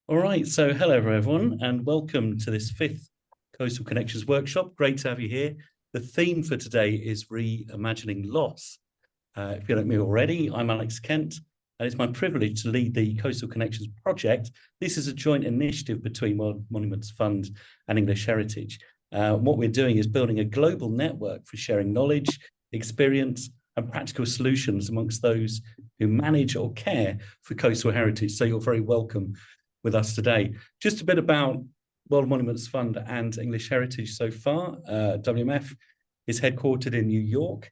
All right, so hello everyone, and welcome to this fifth Coastal Connections workshop. Great to have you here. The theme for today is reimagining loss. If you don't know me already, I'm Alex Kent, and it's my privilege to lead the Coastal Connections project. This is a joint initiative between World Monuments Fund and English Heritage. What we're doing is building a global network for sharing knowledge, experience, and practical solutions amongst those who manage or care for coastal heritage. So you're very welcome with us today. Just a bit about World Monuments Fund and English Heritage so far. WMF is headquartered in New York.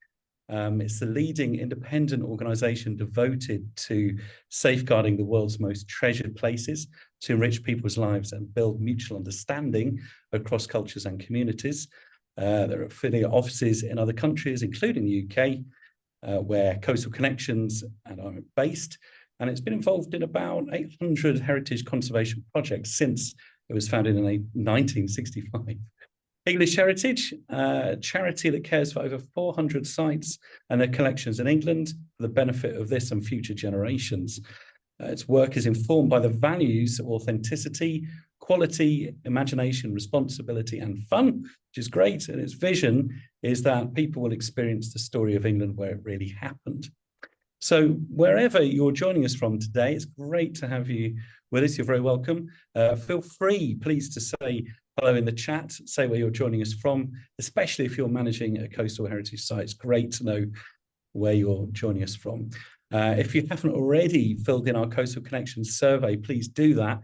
It's the leading independent organisation devoted to safeguarding the world's most treasured places to enrich people's lives and build mutual understanding across cultures and communities. There are affiliate offices in other countries, including the UK, where Coastal Connections and I'm based. And it's been involved in about 800 heritage conservation projects since it was founded in 1965. English Heritage, a charity that cares for over 400 sites and their collections in England for the benefit of this and future generations. Its work is informed by the values of authenticity, quality, imagination, responsibility, and fun, which is great. And its vision is that people will experience the story of England where it really happened. So wherever you're joining us from today, it's great to have you with us. You're very welcome. Feel free, please, to say hello in the chat, say where you're joining us from, especially if you're managing a coastal heritage site. It's great to know where you're joining us from. If you haven't already filled in our Coastal Connections survey, please do that.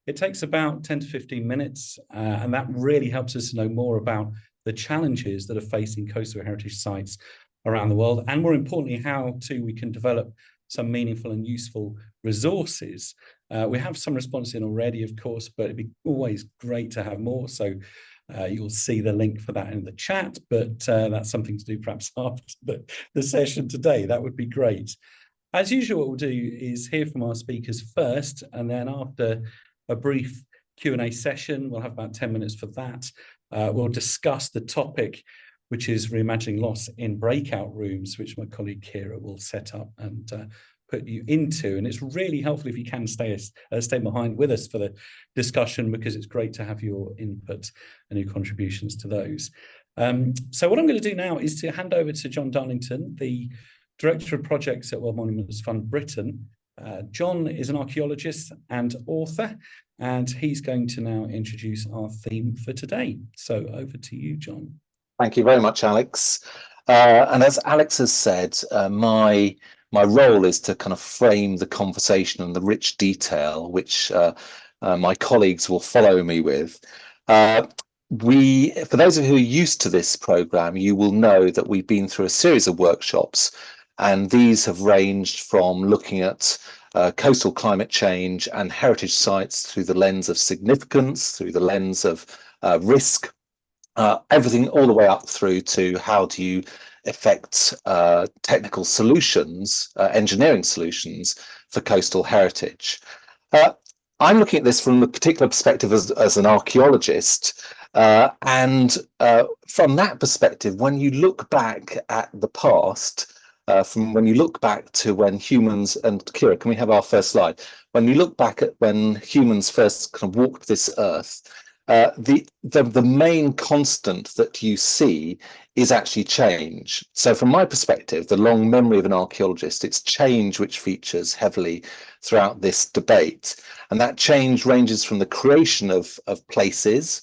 It takes about 10 to 15 minutes, and that really helps us to know more about the challenges that are facing coastal heritage sites around the world, and more importantly, how we can develop some meaningful and useful resources. We have some response in already, of course, but it'd be always great to have more. So you'll see the link for that in the chat, but that's something to do perhaps after the session today. That would be great. As usual, what we'll do is hear from our speakers first, and then after a brief Q&A session, we'll have about 10 minutes for that. We'll discuss the topic, which is reimagining loss in breakout rooms, which my colleague Kira will set up and put you into. And it's really helpful if you can stay behind with us for the discussion, because it's great to have your input and your contributions to those. So what I'm going to do now is to hand over to John Darlington, the Director of Projects at World Monuments Fund Britain. John is an archaeologist and author, and he's going to now introduce our theme for today. So over to you, John. Thank you very much, Alex. And as Alex has said, my role is to kind of frame the conversation and the rich detail which my colleagues will follow me with. For those of you who are used to this programme, you will know that we've been through a series of workshops, and these have ranged from looking at coastal climate change and heritage sites through the lens of significance, through the lens of risk, everything all the way up through to how do you effect technical solutions, engineering solutions for coastal heritage. I'm looking at this from a particular perspective as an archaeologist, and from that perspective, when you look back at the past, when you look back to when humans, and Kira, can we have our first slide? When you look back at when humans first kind of walked this earth, the main constant that you see is actually change. So from my perspective, the long memory of an archaeologist, it's change which features heavily throughout this debate. And that change ranges from the creation of places,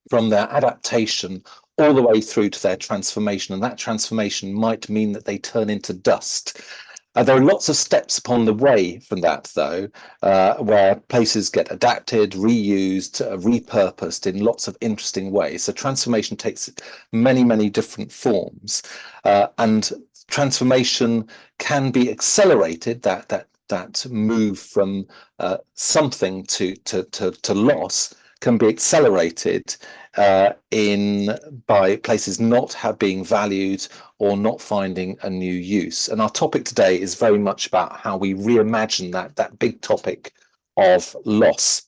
from their adaptation, all the way through to their transformation. And that transformation might mean that they turn into dust. There are lots of steps upon the way from that, though, where places get adapted, reused, repurposed in lots of interesting ways. So transformation takes many, many different forms, and transformation can be accelerated. That move from something to loss can be accelerated by places not being valued or not finding a new use. And our topic today is very much about how we reimagine that big topic of loss.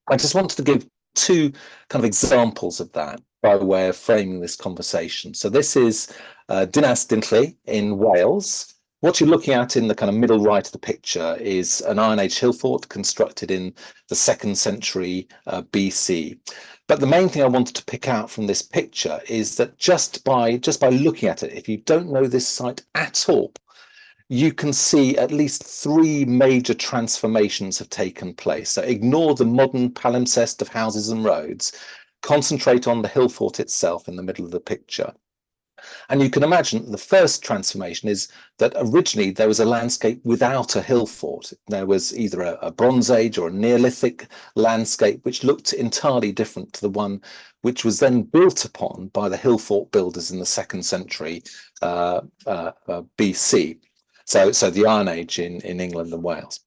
I just wanted to give two kind of examples of that by way of framing this conversation. So this is Dinas Dintley in Wales, What you're looking at in the kind of middle right of the picture is an Iron Age hill fort constructed in the 2nd century BC. But the main thing I wanted to pick out from this picture is that just by looking at it, if you don't know this site at all, you can see at least 3 major transformations have taken place. So ignore the modern palimpsest of houses and roads, concentrate on the hill fort itself in the middle of the picture. And you can imagine the first transformation is that originally there was a landscape without a hill fort. There was either a Bronze Age or a Neolithic landscape, which looked entirely different to the one which was then built upon by the hill fort builders in the 2nd century BC. So the Iron Age in England and Wales.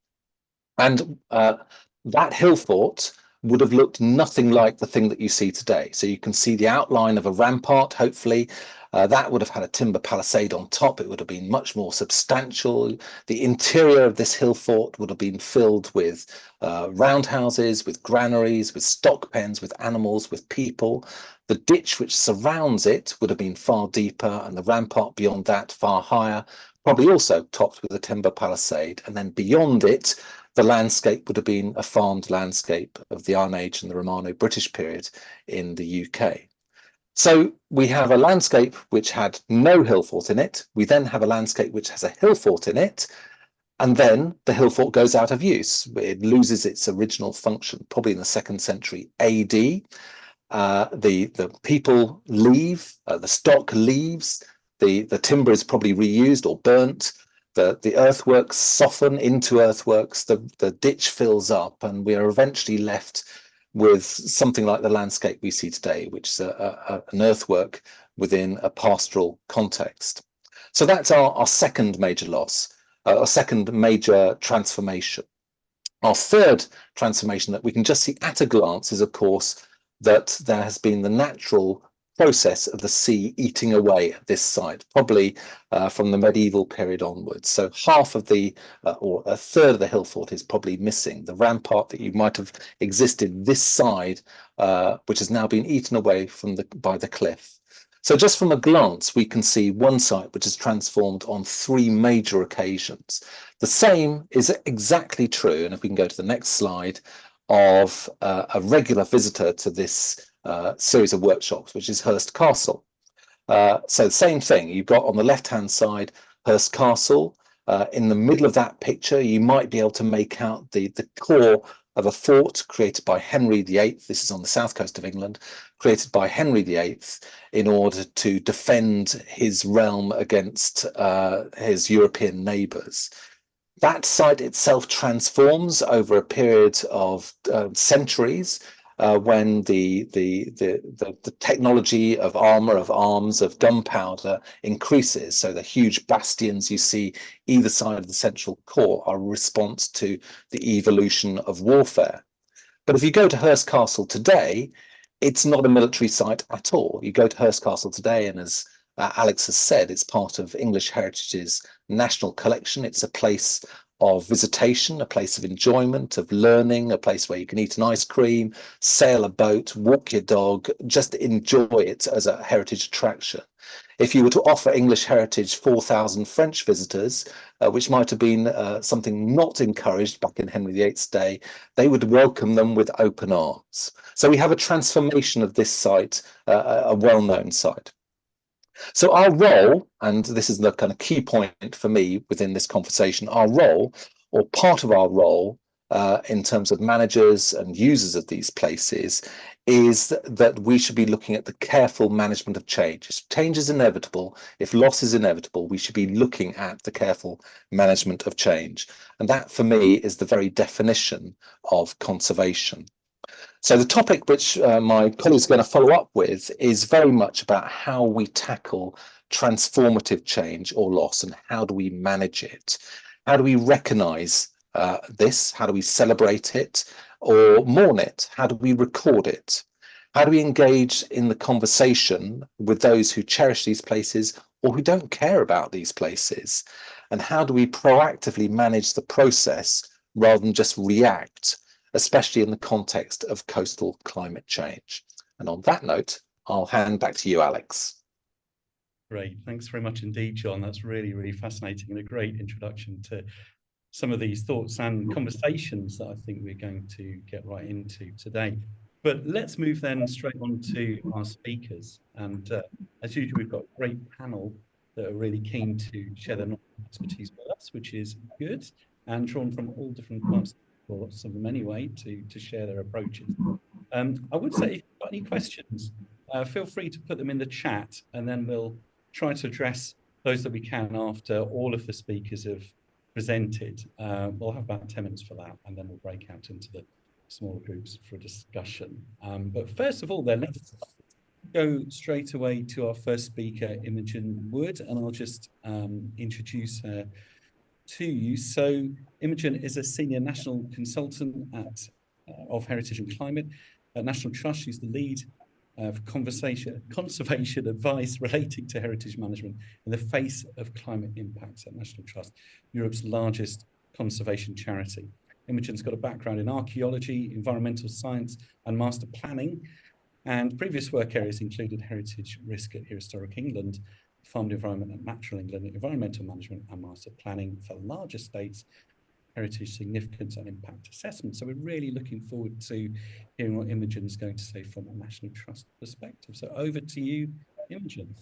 And that hill fort would have looked nothing like the thing that you see today. So you can see the outline of a rampart, hopefully. That would have had a timber palisade on top. It would have been much more substantial. The interior of this hill fort would have been filled with roundhouses, with granaries, with stock pens, with animals, with people. The ditch which surrounds it would have been far deeper, and the rampart beyond that far higher, probably also topped with a timber palisade. And then beyond it, the landscape would have been a farmed landscape of the Iron Age and the Romano-British period in the UK. So we have a landscape which had no hill fort in it. We then have a landscape which has a hill fort in it. And then the hill fort goes out of use. It loses its original function, probably in the 2nd century AD. The people leave, the stock leaves, the timber is probably reused or burnt. The earthworks soften into earthworks, the ditch fills up, and we are eventually left with something like the landscape we see today, which is an earthwork within a pastoral context. So that's our second major loss, our second major transformation. Our third transformation that we can just see at a glance is, of course, that there has been the natural process of the sea eating away at this site, probably from the medieval period onwards. So half of the, or a third of the hill fort is probably missing. The rampart that you might have existed this side, which has now been eaten away by the cliff. So just from a glance, we can see one site which is transformed on 3 major occasions. The same is exactly true, and if we can go to the next slide, of a regular visitor to this series of workshops, which is Hurst Castle. So the same thing, you've got on the left-hand side Hurst Castle. In the middle of that picture, you might be able to make out the core of a fort created by Henry VIII. This is on the south coast of England, created by Henry VIII in order to defend his realm against his European neighbours. That site itself transforms over a period of centuries when the technology of armour, of arms, of gunpowder increases. So the huge bastions you see either side of the central core are a response to the evolution of warfare. But if you go to Hurst Castle today, it's not a military site at all. You go to Hurst Castle today, and as Alex has said, it's part of English Heritage's National Collection. It's a place of visitation, a place of enjoyment, of learning, a place where you can eat an ice cream, sail a boat, walk your dog, just enjoy it as a heritage attraction. If you were to offer English Heritage 4,000 French visitors, which might have been something not encouraged back in Henry VIII's day, they would welcome them with open arms. So we have a transformation of this site, a well-known site. So our role, and this is the kind of key point for me within this conversation, our role, or part of our role in terms of managers and users of these places, is that we should be looking at the careful management of change. If change is inevitable, if loss is inevitable, we should be looking at the careful management of change. And that, for me, is the very definition of conservation. So the topic which my colleagues are going to follow up with is very much about how we tackle transformative change or loss, and how do we manage it? How do we recognise this? How do we celebrate it or mourn it? How do we record it? How do we engage in the conversation with those who cherish these places or who don't care about these places? And how do we proactively manage the process rather than just react, especially in the context of coastal climate change? And on that note, I'll hand back to you, Alex. Great. Thanks very much indeed, John. That's really, really fascinating and a great introduction to some of these thoughts and conversations that I think we're going to get right into today. But let's move then straight on to our speakers. And as usual, we've got a great panel that are really keen to share their expertise with us, which is good, and drawn from all different parts, or some of them anyway, to share their approaches. I would say, if you've got any questions, feel free to put them in the chat, and then we'll try to address those that we can after all of the speakers have presented. We'll have about 10 minutes for that, and then we'll break out into the smaller groups for a discussion. But first of all, then, let's go straight away to our first speaker, Imogen Wood, and I'll just introduce her to you. So Imogen is a senior national consultant of Heritage and Climate at National Trust. She's the lead for conservation advice relating to heritage management in the face of climate impacts at National Trust, Europe's largest conservation charity. Imogen's got a background in archaeology, environmental science, and master planning, and previous work areas included heritage risk at Historic England, farmed environment at Natural England, environmental management and master planning for large estates, heritage significance and impact assessment. So we're really looking forward to hearing what Imogen is going to say from a National Trust perspective. So over to you, Imogen.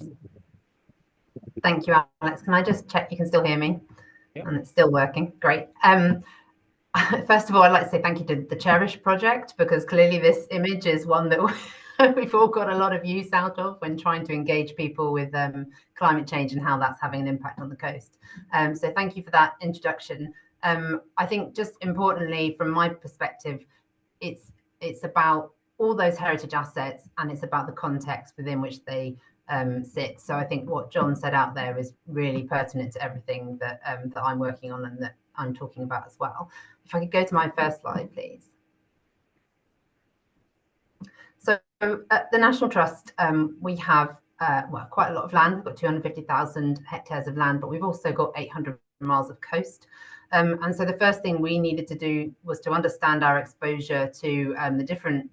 Thank you, Alex. Can I just check you can still hear me? Yep. And it's still working. Great. First of all, I'd like to say thank you to the Cherish project, because clearly this image is one that we've all got a lot of use out of when trying to engage people with climate change and how that's having an impact on the coast. So thank you for that introduction. I think just importantly, from my perspective, it's about all those heritage assets, and it's about the context within which they sit. So I think what John said out there is really pertinent to everything that that I'm working on and that I'm talking about as well. If I could go to my first slide, please. So at the National Trust, we have well, quite a lot of land. We've got 250,000 hectares of land, but we've also got 800 miles of coast. And so the first thing we needed to do was to understand our exposure to the different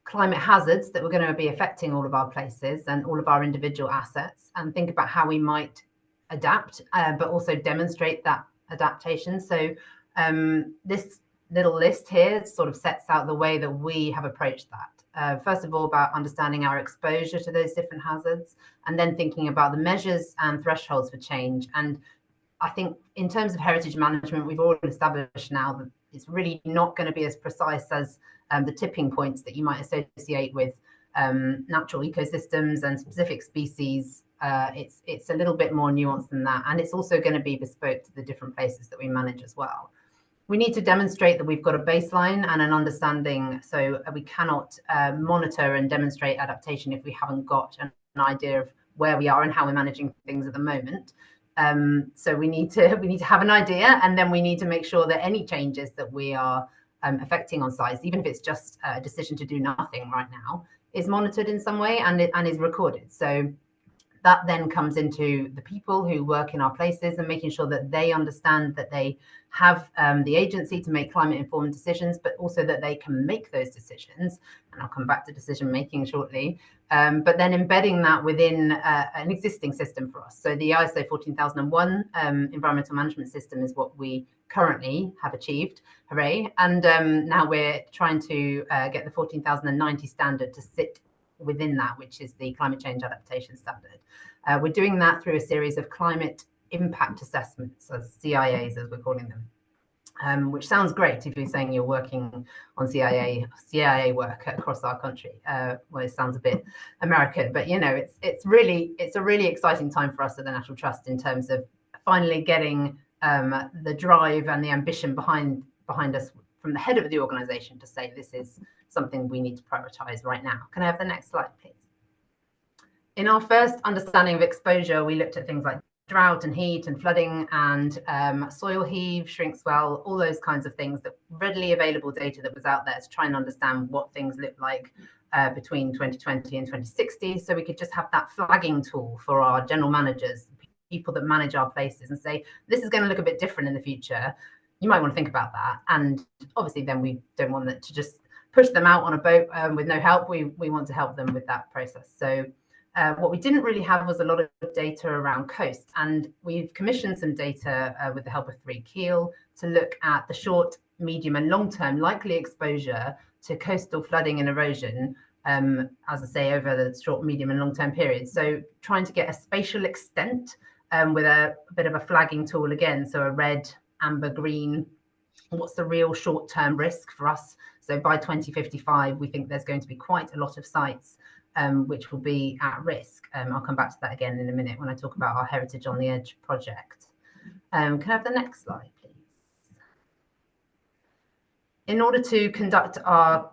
climate hazards that were going to be affecting all of our places and all of our individual assets, and think about how we might adapt, but also demonstrate that adaptation. So this little list here sort of sets out the way that we have approached that. First of all, about understanding our exposure to those different hazards, and then thinking about the measures and thresholds for change. And I think in terms of heritage management, we've already established now that it's really not going to be as precise as the tipping points that you might associate with natural ecosystems and specific species. It's a little bit more nuanced than that, and it's also going to be bespoke to the different places that we manage as well. We need to demonstrate that we've got a baseline and an understanding, so we cannot monitor and demonstrate adaptation if we haven't got an idea of where we are and how we're managing things at the moment. So we need to have an idea, and then we need to make sure that any changes that we are affecting on sites, even if it's just a decision to do nothing right now, is monitored in some way and is recorded. So that then comes into the people who work in our places and making sure that they understand that they have the agency to make climate informed decisions, but also that they can make those decisions. And I'll come back to decision making shortly. But then embedding that within an existing system for us. So the ISO 14001 environmental management system is what we currently have achieved. Hooray. And now we're trying to get the 14090 standard to sit within that, which is the climate change adaptation standard. We're doing that through a series of climate impact assessments, as CIAs as we're calling them, which sounds great if you're saying you're working on CIA work across our country. Well, it sounds a bit American, but you know, it's a really exciting time for us at the National Trust in terms of finally getting the drive and the ambition behind us from the head of the organization to say this is something we need to prioritize right now. Can I have the next slide, please? In our first understanding of exposure, we looked at things like drought and heat and flooding and soil heave, shrink swell, all those kinds of things, that readily available data that was out there to try and understand what things looked like between 2020 and 2060. So we could just have that flagging tool for our general managers, people that manage our places, and say, this is going to look a bit different in the future. You might want to think about that. And obviously then we don't want that to just push them out on a boat with no help. We want to help them with that process. So What we didn't really have was a lot of data around coast, and we've commissioned some data with the help of 3Keel to look at the short, medium and long-term likely exposure to coastal flooding and erosion, as I say, over the short, medium and long-term periods. So trying to get a spatial extent with a bit of a flagging tool again, so a red, amber, green. What's the real short-term risk for us? So by 2055, we think there's going to be quite a lot of sites which will be at risk. I'll come back to that again in a minute when I talk about our Heritage on the Edge project. Can I have the next slide, please? In order to conduct our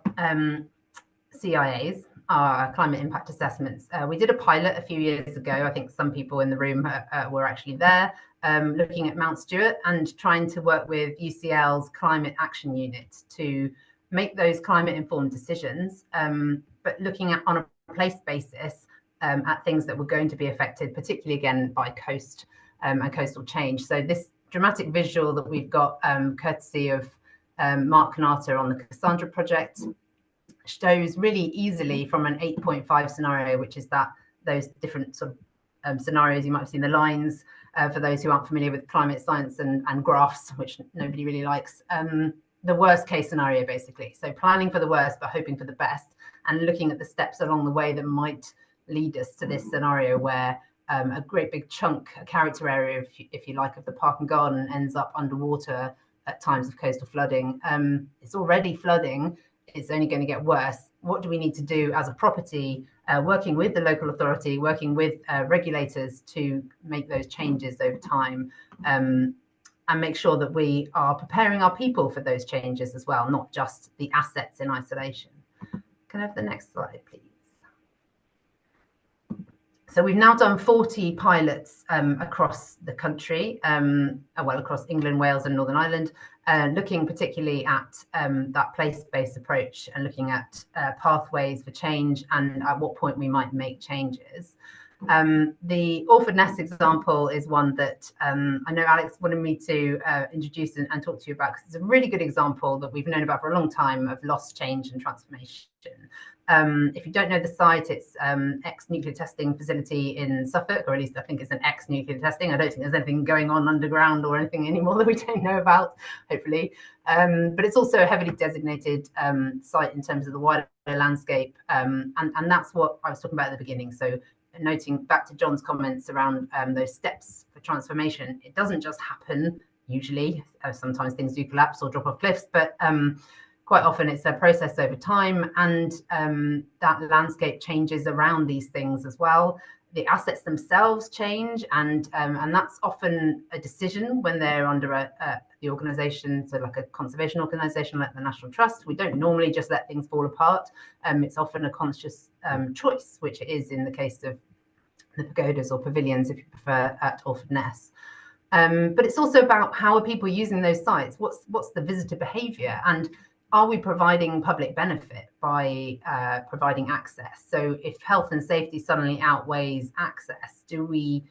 CIAs, our climate impact assessments, we did a pilot a few years ago. I think some people in the room were actually there, looking at Mount Stewart and trying to work with UCL's Climate Action Unit to make those climate informed decisions, but looking at on a place basis at things that were going to be affected, particularly again by coast and coastal change. So this dramatic visual that we've got, courtesy of Mark Canata on the Cassandra project, shows really easily from an 8.5 scenario, which is those different sort of scenarios. You might have seen the lines for those who aren't familiar with climate science and graphs, which nobody really likes. The worst case scenario, basically. So planning for the worst, but hoping for the best, and looking at the steps along the way that might lead us to this scenario where a great big chunk, a character area, if you like, of the park and garden ends up underwater at times of coastal flooding. It's already flooding. It's only going to get worse. What do we need to do as a property, working with the local authority, working with regulators to make those changes over time, and make sure that we are preparing our people for those changes as well, not just the assets in isolation. Can I have the next slide, please? So we've now done 40 pilots across the country, well, across England, Wales and Northern Ireland, looking particularly at that place-based approach and looking at pathways for change and at what point we might make changes. The Orford Ness example is one that I know Alex wanted me to introduce and talk to you about, because it's a really good example that we've known about for a long time of loss, change and transformation. If you don't know the site, it's ex-nuclear testing facility in Suffolk, or at least I think it's an ex-nuclear testing. I don't think there's anything going on underground or anything anymore that we don't know about, hopefully. But it's also a heavily designated site in terms of the wider landscape. And that's what I was talking about at the beginning. So noting back to John's comments around those steps for transformation, it doesn't just happen usually. Sometimes things do collapse or drop off cliffs, but quite often it's a process over time, and that landscape changes around these things as well. The assets themselves change, and that's often a decision when they're under the organisation, so like a conservation organisation like the National Trust. We don't normally just let things fall apart. It's often a conscious choice, which it is in the case of the pagodas or pavilions, if you prefer, at Orford Ness. But it's also about how are people using those sites? What's the visitor behaviour, and are we providing public benefit by providing access? So if health and safety suddenly outweighs access, do we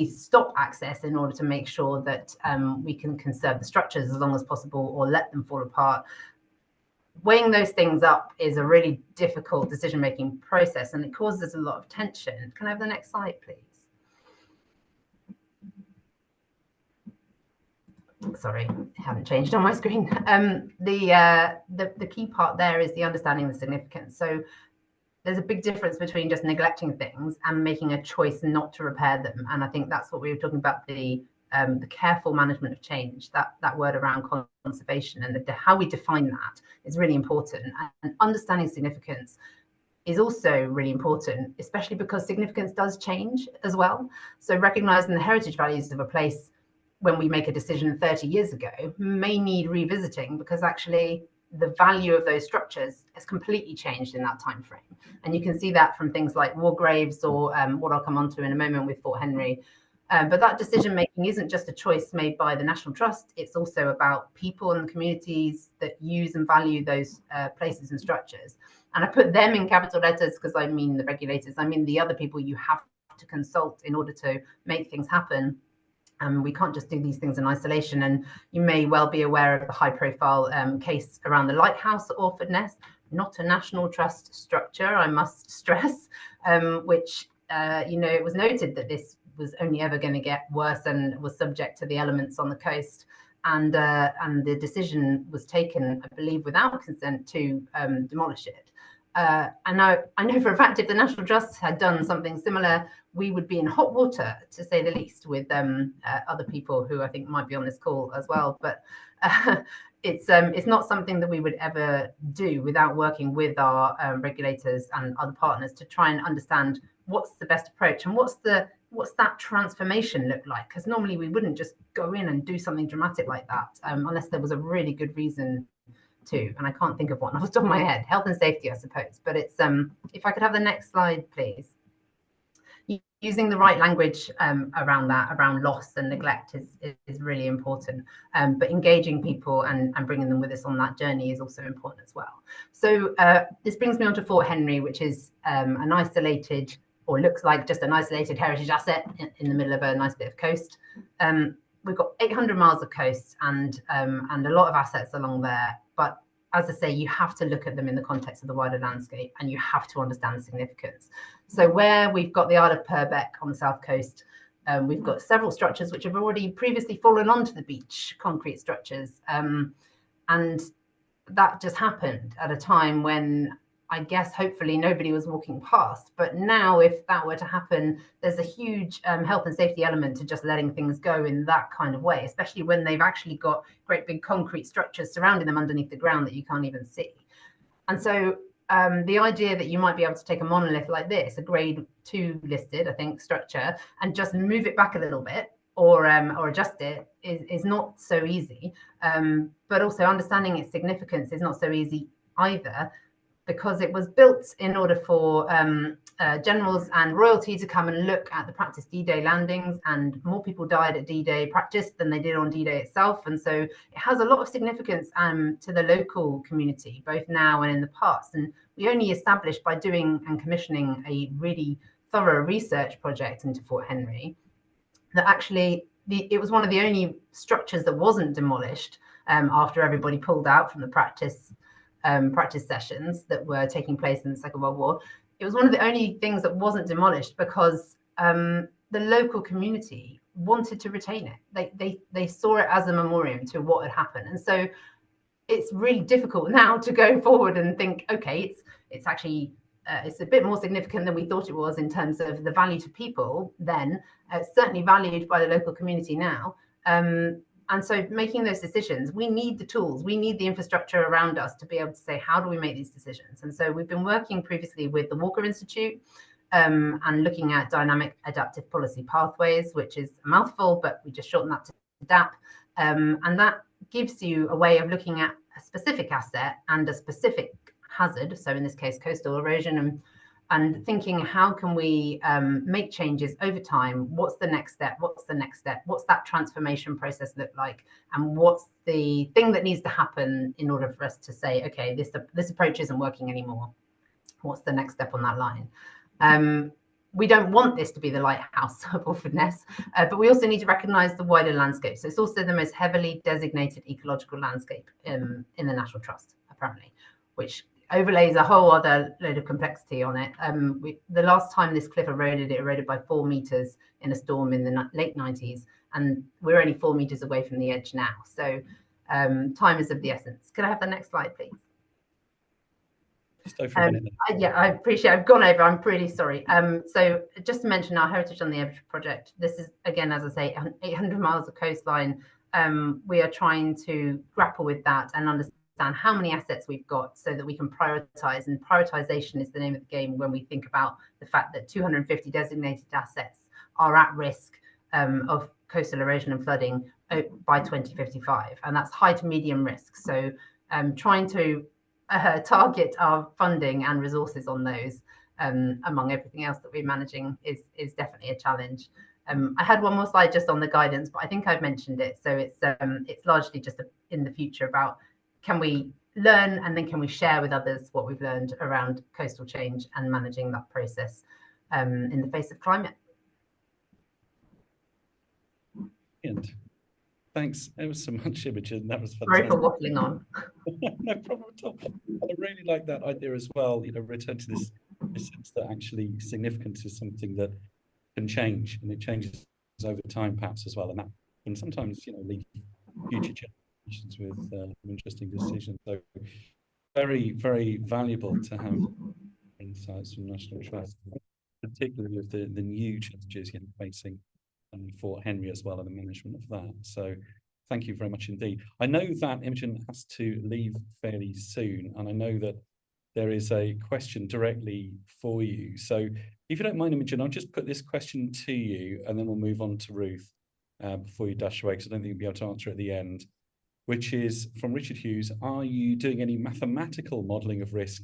stop access in order to make sure that we can conserve the structures as long as possible, or let them fall apart? Weighing those things up is a really difficult decision-making process, and it causes a lot of tension. Can I have the next slide, please? Sorry, I haven't changed on my screen. The key part there is the understanding the significance. So there's a big difference between just neglecting things and making a choice not to repair them. And I think that's what we were talking about, the careful management of change, that word around conservation, and how we define that is really important. And understanding significance is also really important, especially because significance does change as well. So recognizing the heritage values of a place when we make a decision 30 years ago may need revisiting, because actually the value of those structures has completely changed in that time frame. And you can see that from things like war graves, or what I'll come on to in a moment with Fort Henry. But that decision making isn't just a choice made by the National Trust, it's also about people and the communities that use and value those places and structures. And I put them in capital letters because I mean the regulators, I mean the other people you have to consult in order to make things happen. We can't just do these things in isolation. And you may well be aware of the high profile case around the lighthouse at Orford Ness, not a National Trust structure, I must stress, which it was noted that this was only ever going to get worse and was subject to the elements on the coast. And the decision was taken, I believe, without consent to demolish it. And I know for a fact if the National Trust had done something similar, we would be in hot water, to say the least, with other people who I think might be on this call as well. But it's not something that we would ever do without working with our regulators and other partners to try and understand what's the best approach and what's that transformation look like? Because normally we wouldn't just go in and do something dramatic like that unless there was a really good reason to. And I can't think of one off the top of my head. Health and safety, I suppose. But it's if I could have the next slide, please. Using the right language around that, around loss and neglect is really important. But engaging people and bringing them with us on that journey is also important as well. So this brings me on to Fort Henry, which is an isolated, or looks like just an isolated heritage asset in the middle of a nice bit of coast. We've got 800 miles of coast and a lot of assets along there. But as I say, you have to look at them in the context of the wider landscape, and you have to understand the significance. So where we've got the Isle of Purbeck on the south coast, we've got several structures which have already previously fallen onto the beach, concrete structures. And that just happened at a time when I guess hopefully nobody was walking past. But now if that were to happen, there's a huge health and safety element to just letting things go in that kind of way, especially when they've actually got great big concrete structures surrounding them underneath the ground that you can't even see. And so the idea that you might be able to take a monolith like this, a grade 2 listed, I think, structure, and just move it back a little bit or adjust it is not so easy. But also understanding its significance is not so easy either, because it was built in order for generals and royalty to come and look at the practice D-Day landings, and more people died at D-Day practice than they did on D-Day itself. And so it has a lot of significance to the local community, both now and in the past. And we only established by doing and commissioning a really thorough research project into Fort Henry that actually it was one of the only structures that wasn't demolished after everybody pulled out from the practice sessions that were taking place in the Second World War. It was one of the only things that wasn't demolished because the local community wanted to retain it. They saw it as a memoriam to what had happened. And so it's really difficult now to go forward and think, okay, it's actually it's a bit more significant than we thought it was in terms of the value to people then. It's certainly valued by the local community now. And so making those decisions, we need the tools, we need the infrastructure around us to be able to say, how do we make these decisions? And so we've been working previously with the Walker Institute and looking at dynamic adaptive policy pathways, which is a mouthful, but we just shorten that to DAP. And that gives you a way of looking at a specific asset and a specific hazard. So in this case, coastal erosion, and thinking, how can we make changes over time? What's the next step? What's the next step? What's that transformation process look like? And what's the thing that needs to happen in order for us to say, okay, this approach isn't working anymore? What's the next step on that line? We don't want this to be the lighthouse of Orford Ness, but we also need to recognise the wider landscape. So it's also the most heavily designated ecological landscape in the National Trust, apparently, which overlays a whole other load of complexity on it. The last time this cliff eroded, it eroded by 4 meters in a storm in the late 90s, and we're only 4 meters away from the edge now. So time is of the essence. Could I have the next slide, please? Just over a minute. Yeah, I appreciate I've gone over. I'm pretty sorry. So just to mention our Heritage on the Edge project, this is, again, as I say, 800 miles of coastline. We are trying to grapple with that and understand how many assets we've got so that we can prioritize, and prioritization is the name of the game when we think about the fact that 250 designated assets are at risk of coastal erosion and flooding by 2055, and that's high to medium risk. So trying to target our funding and resources on those among everything else that we're managing is definitely a challenge. I had one more slide just on the guidance, but I think I've mentioned it. So it's largely just in the future about, can we learn and then can we share with others what we've learned around coastal change and managing that process in the face of climate. And thanks ever so much, Imogen. That was fantastic. Sorry for waffling on. No problem at all. I really like that idea as well, return to this a sense that actually significance is something that can change, and it changes over time perhaps as well, and that can sometimes, you know, lead future generations with interesting decisions. So very, very valuable to have insights from National Trust, particularly with the new challenges you're facing and Fort Henry as well, and the management of that. So thank you very much indeed. I know that Imogen has to leave fairly soon, and I know that there is a question directly for you. So if you don't mind, Imogen, I'll just put this question to you, and then we'll move on to Ruth before you dash away, because I don't think you'll be able to answer at the end, which is from Richard Hughes. Are you doing any mathematical modelling of risk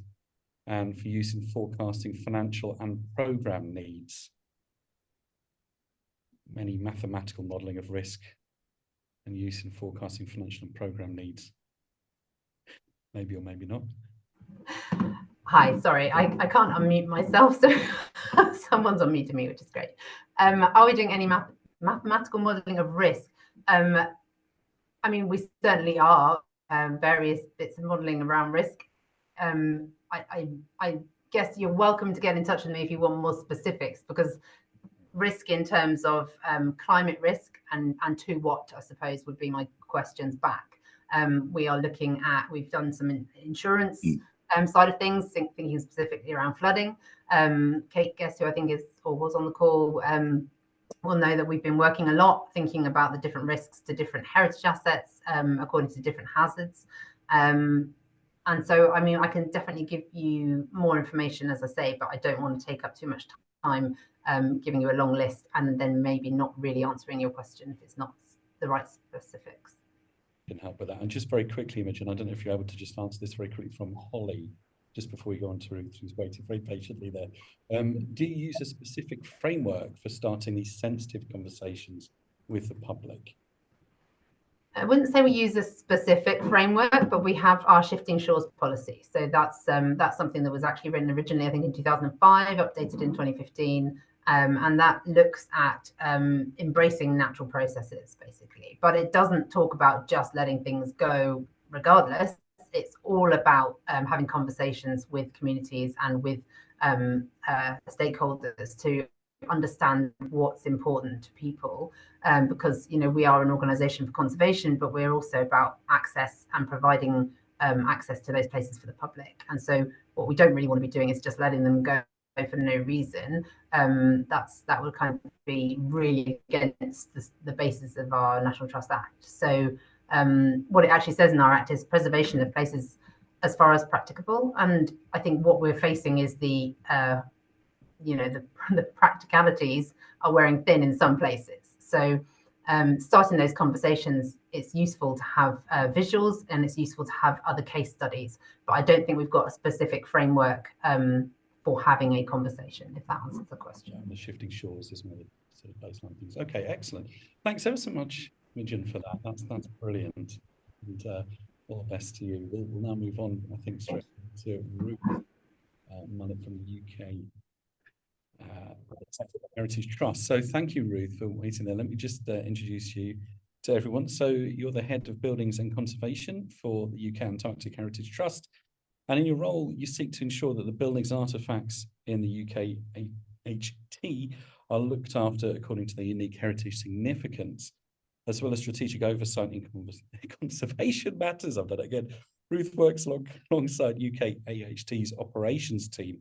and for use in forecasting financial and programme needs? Any mathematical modelling of risk and use in forecasting financial and programme needs? Maybe or maybe not. Hi, sorry, I can't unmute myself, so someone's unmuted me, which is great. Are we doing any mathematical modelling of risk? I mean, we certainly are, various bits of modelling around risk. I guess you're welcome to get in touch with me if you want more specifics, because risk in terms of climate risk and to what, I suppose, would be my questions back. We are looking at, we've done some insurance side of things, thinking specifically around flooding. Kate Guest, who I think is or was on the call, will know that we've been working a lot thinking about the different risks to different heritage assets according to different hazards. And so, I mean, I can definitely give you more information, as I say, but I don't want to take up too much time giving you a long list and then maybe not really answering your question if it's not the right specifics. Can help with that. And just very quickly, Imogen, I don't know if you're able to just answer this very quickly from Holly, just before we go on to Ruth, who's waiting very patiently there. Do you use a specific framework for starting these sensitive conversations with the public? I wouldn't say we use a specific framework, but we have our shifting shores policy. So that's something that was actually written originally, I think, in 2005, updated in 2015. And that looks at embracing natural processes, basically. But it doesn't talk about just letting things go regardless. It's all about having conversations with communities and with stakeholders to understand what's important to people, because, you know, we are an organisation for conservation, but we're also about access and providing access to those places for the public. And so what we don't really want to be doing is just letting them go for no reason. That would kind of be really against the basis of our National Trust Act. So what it actually says in our act is preservation of places as far as practicable. And I think what we're facing is the practicalities are wearing thin in some places. So starting those conversations, it's useful to have visuals, and it's useful to have other case studies. But I don't think we've got a specific framework for having a conversation, if that answers the question. Yeah, the shifting shores is one of the sort of baseline things. Okay, excellent. Thanks ever so much, Imogen, for that. That's brilliant. And all the best to you. We'll now move on, I think, straight to Ruth Mullett from the UK Exeter Heritage Trust. So thank you, Ruth, for waiting there. Let me just introduce you to everyone. So you're the head of buildings and conservation for the UK Antarctic Heritage Trust. And in your role, you seek to ensure that the buildings and artefacts in the UK HT are looked after according to their unique heritage significance, as well as strategic oversight in conservation matters. I've done it again. Ruth works alongside UK AHT's operations team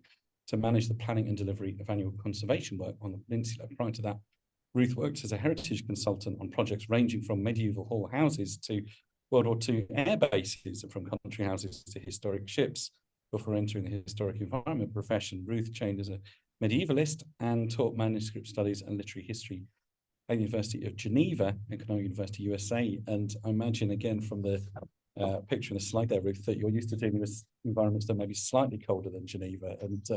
to manage the planning and delivery of annual conservation work on the peninsula. Prior to that, Ruth worked as a heritage consultant on projects ranging from medieval hall houses to World War II air bases, and from country houses to historic ships. Before entering the historic environment profession, Ruth trained as a medievalist and taught manuscript studies and literary history at the University of Geneva, Economic University, USA. And I imagine, again, from the picture in the slide there, Ruth, that you're used to dealing with environments that may be slightly colder than Geneva. And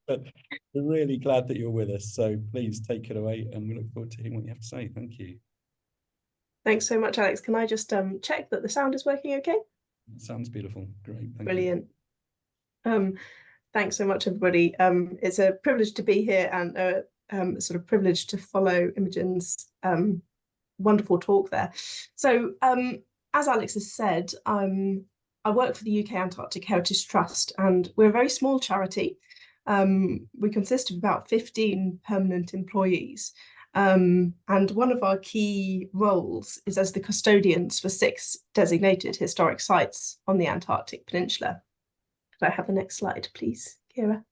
but we're really glad that you're with us. So please take it away, and we look forward to hearing what you have to say. Thank you. Thanks so much, Alex. Can I just check that the sound is working okay? That sounds beautiful. Great. Thank Brilliant. You. Thanks so much, everybody. It's a privilege to be here, and sort of privilege to follow Imogen's wonderful talk there. So as Alex has said, I'm I work for the UK Antarctic Heritage Trust, and we're a very small charity. We consist of about 15 permanent employees. And one of our key roles is as the custodians for 6 designated historic sites on the Antarctic Peninsula. Could I have the next slide, please, Kira?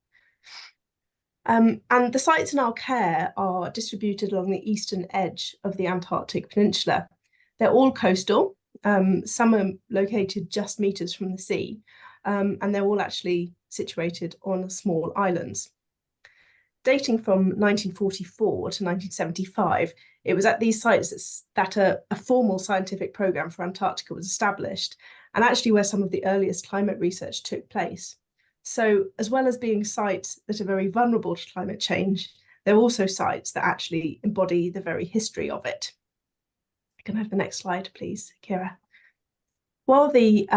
And the sites in our care are distributed along the eastern edge of the Antarctic Peninsula. They're all coastal. Some are located just meters from the sea, and they're all actually situated on small islands. Dating from 1944 to 1975, it was at these sites that a formal scientific programme for Antarctica was established, and actually where some of the earliest climate research took place. So, as well as being sites that are very vulnerable to climate change, they're also sites that actually embody the very history of it. Can I have the next slide, please, Kira? While the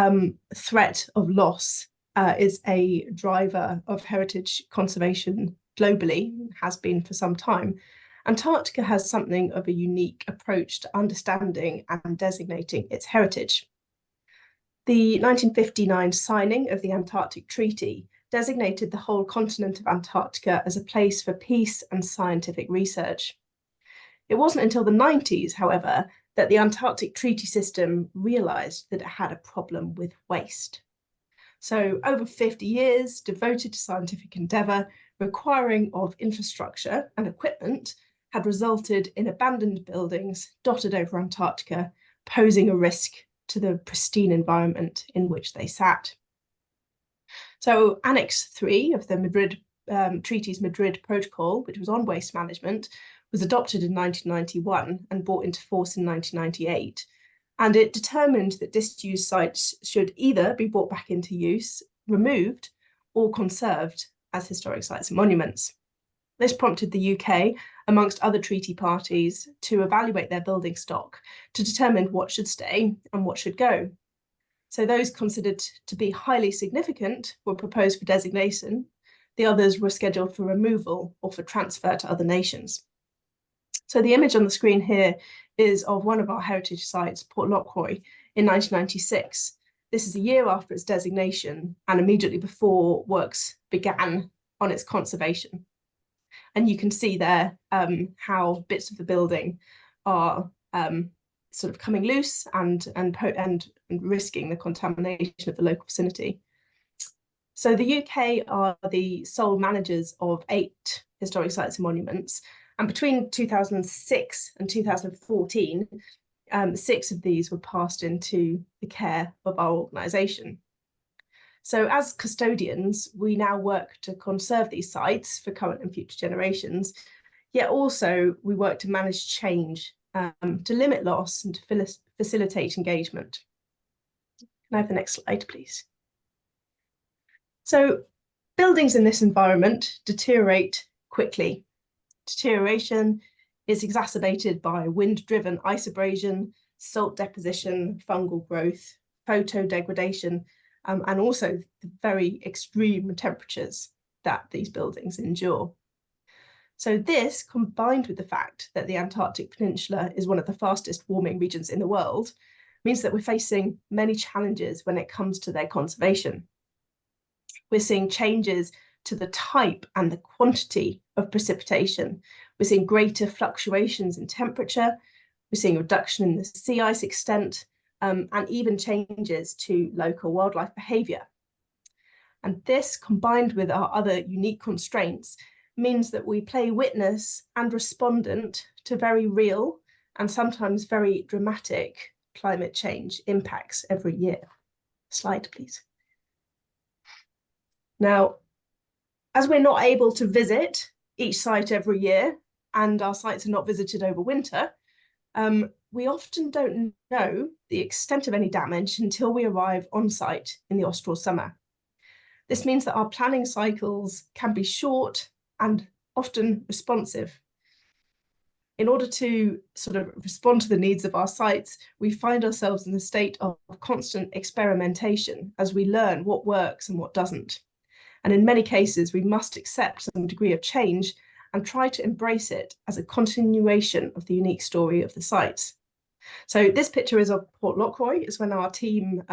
threat of loss is a driver of heritage conservation globally, has been for some time, Antarctica has something of a unique approach to understanding and designating its heritage. The 1959 signing of the Antarctic Treaty designated the whole continent of Antarctica as a place for peace and scientific research. It wasn't until the 90s, however, that the Antarctic Treaty System realised that it had a problem with waste. So over 50 years devoted to scientific endeavour, requiring of infrastructure and equipment, had resulted in abandoned buildings dotted over Antarctica, posing a risk to the pristine environment in which they sat. So Annex 3 of the Treaty's Madrid Protocol, which was on waste management, was adopted in 1991 and brought into force in 1998. And it determined that disused sites should either be brought back into use, removed, or conserved as historic sites and monuments. This prompted the UK, amongst other treaty parties, to evaluate their building stock to determine what should stay and what should go. So those considered to be highly significant were proposed for designation. The others were scheduled for removal or for transfer to other nations. So the image on the screen here is of one of our heritage sites, Port Lockroy, in 1996. This is a year after its designation and immediately before works began on its conservation. And you can see there how bits of the building are sort of coming loose and risking the contamination of the local vicinity. So the UK are the sole managers of 8 historic sites and monuments. And between 2006 and 2014, 6 of these were passed into the care of our organisation. So as custodians, we now work to conserve these sites for current and future generations, yet also we work to manage change, to limit loss and to facilitate engagement. Can I have the next slide, please? So buildings in this environment deteriorate quickly. Deterioration is exacerbated by wind-driven ice abrasion, salt deposition, fungal growth, photodegradation, and also the very extreme temperatures that these buildings endure. So this, combined with the fact that the Antarctic Peninsula is one of the fastest warming regions in the world, means that we're facing many challenges when it comes to their conservation. We're seeing changes to the type and the quantity of precipitation. We're seeing greater fluctuations in temperature. We're seeing a reduction in the sea ice extent, and even changes to local wildlife behaviour. And this, combined with our other unique constraints, means that we play witness and respondent to very real and sometimes very dramatic climate change impacts every year. Slide, please. Now, as we're not able to visit each site every year, and our sites are not visited over winter, we often don't know the extent of any damage until we arrive on site in the austral summer. This means that our planning cycles can be short and often responsive. In order to sort of respond to the needs of our sites, we find ourselves in a state of constant experimentation as we learn what works and what doesn't. And in many cases, we must accept some degree of change and try to embrace it as a continuation of the unique story of the sites. So this picture is of Port Lockroy. It's when our team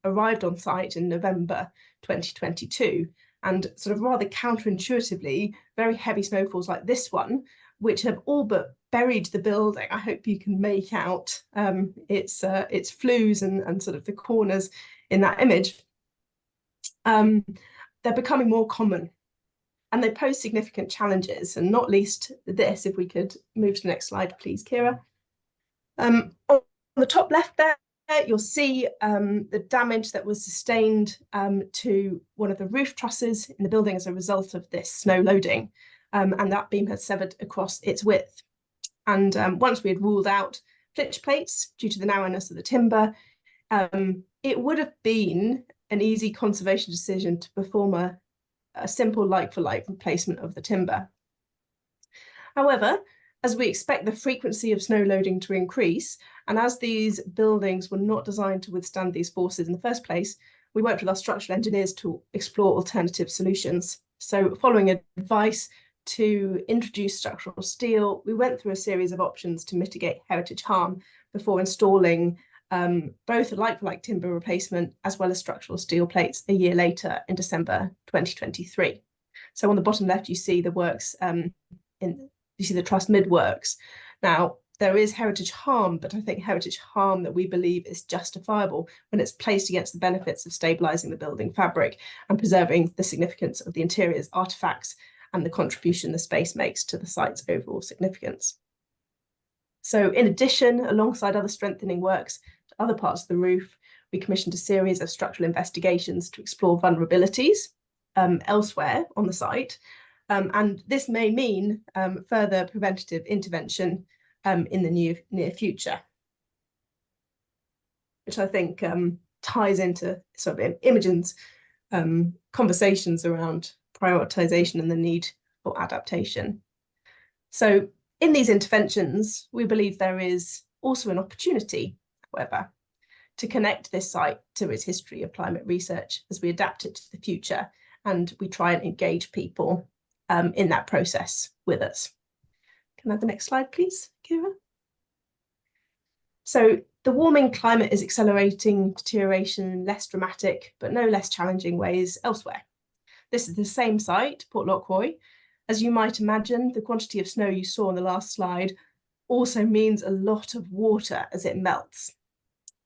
arrived on site in November 2022, and sort of rather counterintuitively, very heavy snowfalls like this one, which have all but buried the building. I hope you can make out its flues and sort of the corners in that image. They're becoming more common, and they pose significant challenges, and not least this. If we could move to the next slide, please, Kira. On the top left there, you'll see the damage that was sustained to one of the roof trusses in the building as a result of this snow loading, and that beam has severed across its width. And once we had ruled out flitch plates due to the narrowness of the timber, it would have been an easy conservation decision to perform a simple like-for-like replacement of the timber. However, as we expect the frequency of snow loading to increase, and as these buildings were not designed to withstand these forces in the first place, we worked with our structural engineers to explore alternative solutions. So following advice to introduce structural steel, we went through a series of options to mitigate heritage harm before installing both a like-for-like timber replacement as well as structural steel plates a year later in December 2023. So on the bottom left, you see the works, you see the truss mid-works. Now, there is heritage harm, but I think heritage harm that we believe is justifiable when it's placed against the benefits of stabilising the building fabric and preserving the significance of the interior's artefacts and the contribution the space makes to the site's overall significance. So in addition, alongside other strengthening works to other parts of the roof, we commissioned a series of structural investigations to explore vulnerabilities elsewhere on the site. And this may mean further preventative intervention in the near future, which I think ties into sort of Imogen's conversations around prioritisation and the need for adaptation. So in these interventions, we believe there is also an opportunity, however, to connect this site to its history of climate research as we adapt it to the future and we try and engage people in that process with us. Can I have the next slide, please, Kira? So the warming climate is accelerating deterioration in less dramatic, but no less challenging ways elsewhere. This is the same site, Port Lockroy. As you might imagine, the quantity of snow you saw on the last slide also means a lot of water as it melts.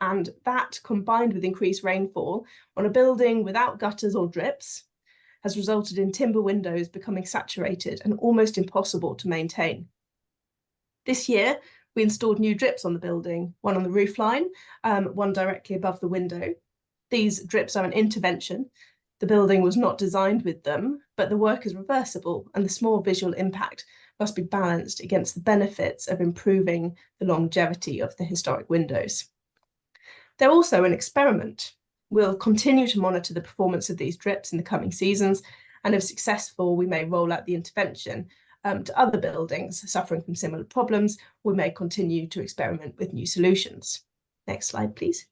And that, combined with increased rainfall on a building without gutters or drips, has resulted in timber windows becoming saturated and almost impossible to maintain. This year, we installed new drips on the building, one on the roof line, one directly above the window. These drips are an intervention. The building was not designed with them, but the work is reversible and the small visual impact must be balanced against the benefits of improving the longevity of the historic windows. They're also an experiment. We'll continue to monitor the performance of these drips in the coming seasons, and if successful, we may roll out the intervention to other buildings suffering from similar problems. We may continue to experiment with new solutions. Next slide, please.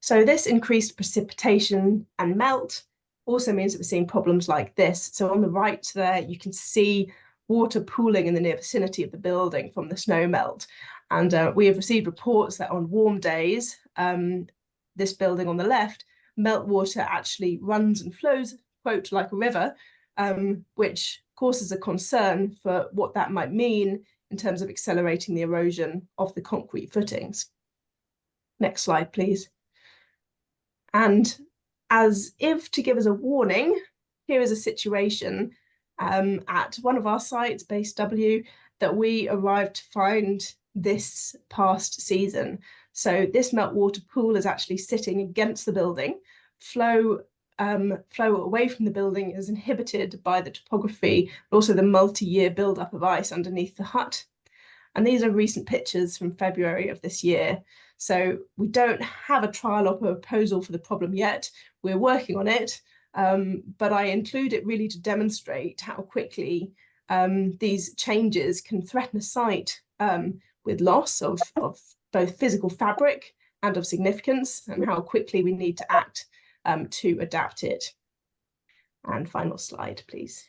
So this increased precipitation and melt also means that we're seeing problems like this. So on the right there, you can see water pooling in the near vicinity of the building from the snow melt. And we have received reports that on warm days, this building on the left, meltwater actually runs and flows, quote, like a river, which causes a concern for what that might mean in terms of accelerating the erosion of the concrete footings. Next slide, please. And as if to give us a warning, here is a situation at one of our sites, Base W, that we arrived to find this past season. So this meltwater pool is actually sitting against the building. Flow away from the building is inhibited by the topography, but also the multi-year buildup of ice underneath the hut. And these are recent pictures from February of this year. So we don't have a trial or proposal for the problem yet. We're working on it, but I include it really to demonstrate how quickly these changes can threaten a site with loss of both physical fabric and of significance, and how quickly we need to act to adapt it. And final slide, please.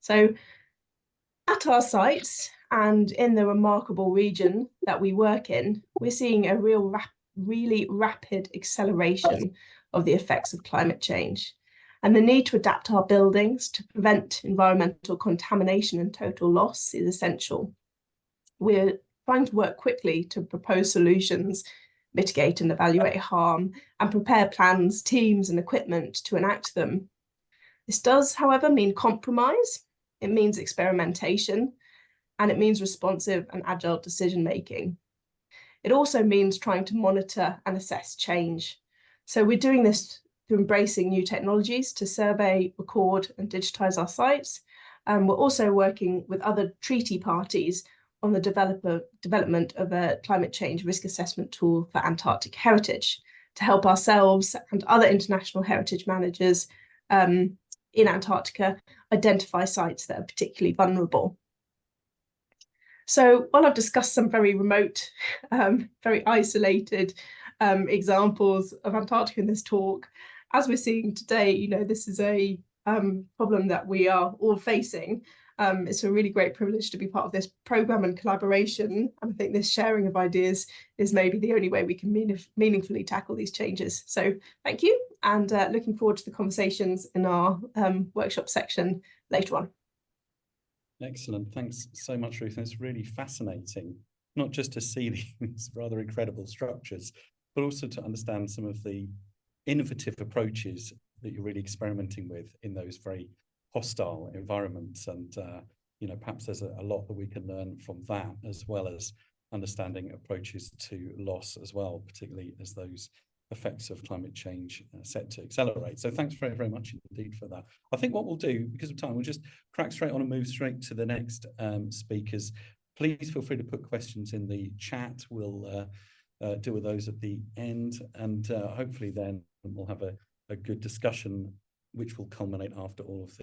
So at our sites, And in the remarkable region that we work in, we're seeing a really rapid acceleration of the effects of climate change. And the need to adapt our buildings to prevent environmental contamination and total loss is essential. We're trying to work quickly to propose solutions, mitigate and evaluate harm, and prepare plans, teams, and equipment to enact them. This does, however, mean compromise. It means experimentation, and it means responsive and agile decision-making. It also means trying to monitor and assess change. So we're doing this through embracing new technologies to survey, record, and digitize our sites. We're also working with other treaty parties on the development of a climate change risk assessment tool for Antarctic heritage to help ourselves and other international heritage managers in Antarctica identify sites that are particularly vulnerable. So while I've discussed some very remote, very isolated examples of Antarctica in this talk, as we're seeing today, this is a problem that we are all facing. It's a really great privilege to be part of this programme and collaboration. And I think this sharing of ideas is maybe the only way we can meaningfully tackle these changes. So thank you, and looking forward to the conversations in our workshop section later on. Excellent. Thanks so much, Ruth. It's really fascinating, not just to see these rather incredible structures, but also to understand some of the innovative approaches that you're really experimenting with in those very hostile environments. And, perhaps there's a lot that we can learn from that, as well as understanding approaches to loss as well, particularly as those effects of climate change set to accelerate. So thanks very, very much indeed for that. I think what we'll do, because of time, we'll just crack straight on and move straight to the next speakers. Please feel free to put questions in the chat. We'll deal with those at the end, and hopefully then we'll have a good discussion, which will culminate after all of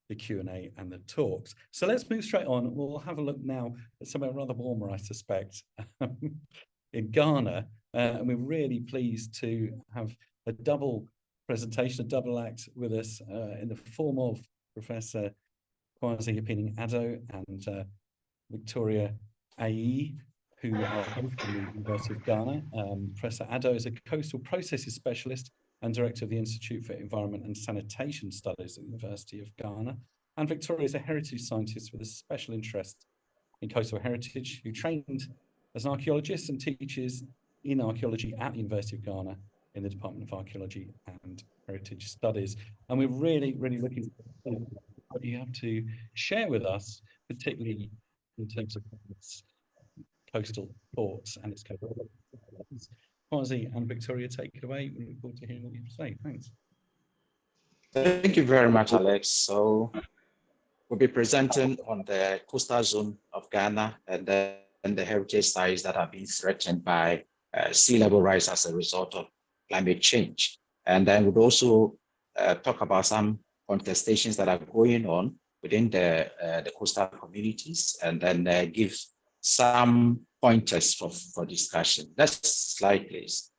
the Q&A and the talks. So let's move straight on. We'll have a look now at somewhere rather warmer, I suspect, in Ghana. And we're really pleased to have a double presentation, a double act with us in the form of Professor Kwasi Addo and Victoria Ayi, who are both from the University of Ghana. Professor Addo is a coastal processes specialist and director of the Institute for Environment and Sanitation Studies at the University of Ghana. And Victoria is a heritage scientist with a special interest in coastal heritage, who trained as an archaeologist and teaches in archaeology at the University of Ghana in the Department of Archaeology and Heritage Studies. And we're really, really looking forward to what you have to share with us, particularly in terms of its coastal ports and its coastal. Kwasi and Victoria, take it away. We look forward to hearing what you have to say. Thanks. Thank you very much, Alex. So we'll be presenting on the coastal zone of Ghana and the heritage sites that are being threatened by sea level rise as a result of climate change. And then we'll also talk about some contestations that are going on within the coastal communities, and then give some pointers for discussion. Next slide, please.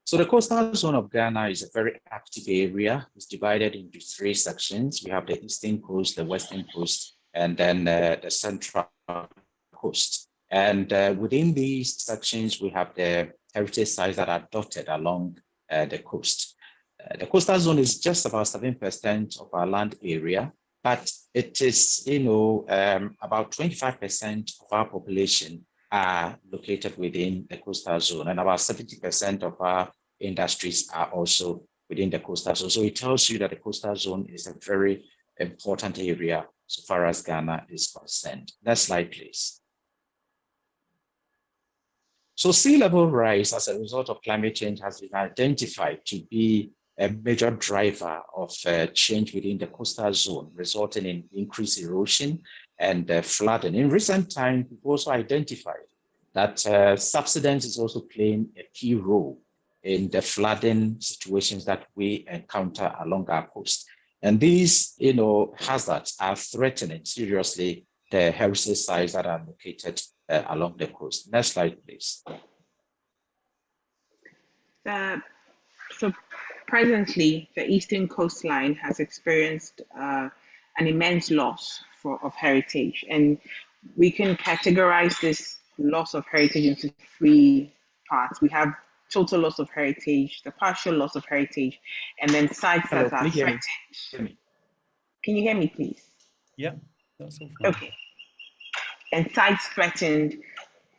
So the coastal zone of Ghana is a very active area. It's divided into three sections. We have the eastern coast, the western coast, and then the central coast. And within these sections, we have the heritage sites that are dotted along the coast. The coastal zone is just about 7% of our land area, but it is, about 25% of our population are located within the coastal zone, and about 70% of our industries are also within the coastal zone. So it tells you that the coastal zone is a very important area so far as Ghana is concerned. Next slide, please. So sea level rise as a result of climate change has been identified to be a major driver of change within the coastal zone, resulting in increased erosion and flooding. In recent times, we've also identified that subsidence is also playing a key role in the flooding situations that we encounter along our coast. And these, hazards are threatening seriously the heritage sites that are located along the coast. Next slide, please. So presently, the eastern coastline has experienced an immense loss of heritage. And we can categorize this loss of heritage into three parts. We have total loss of heritage, the partial loss of heritage, and then sites that are threatened. Can you hear me, please? Yeah, that's all fine. Okay. And sites threatened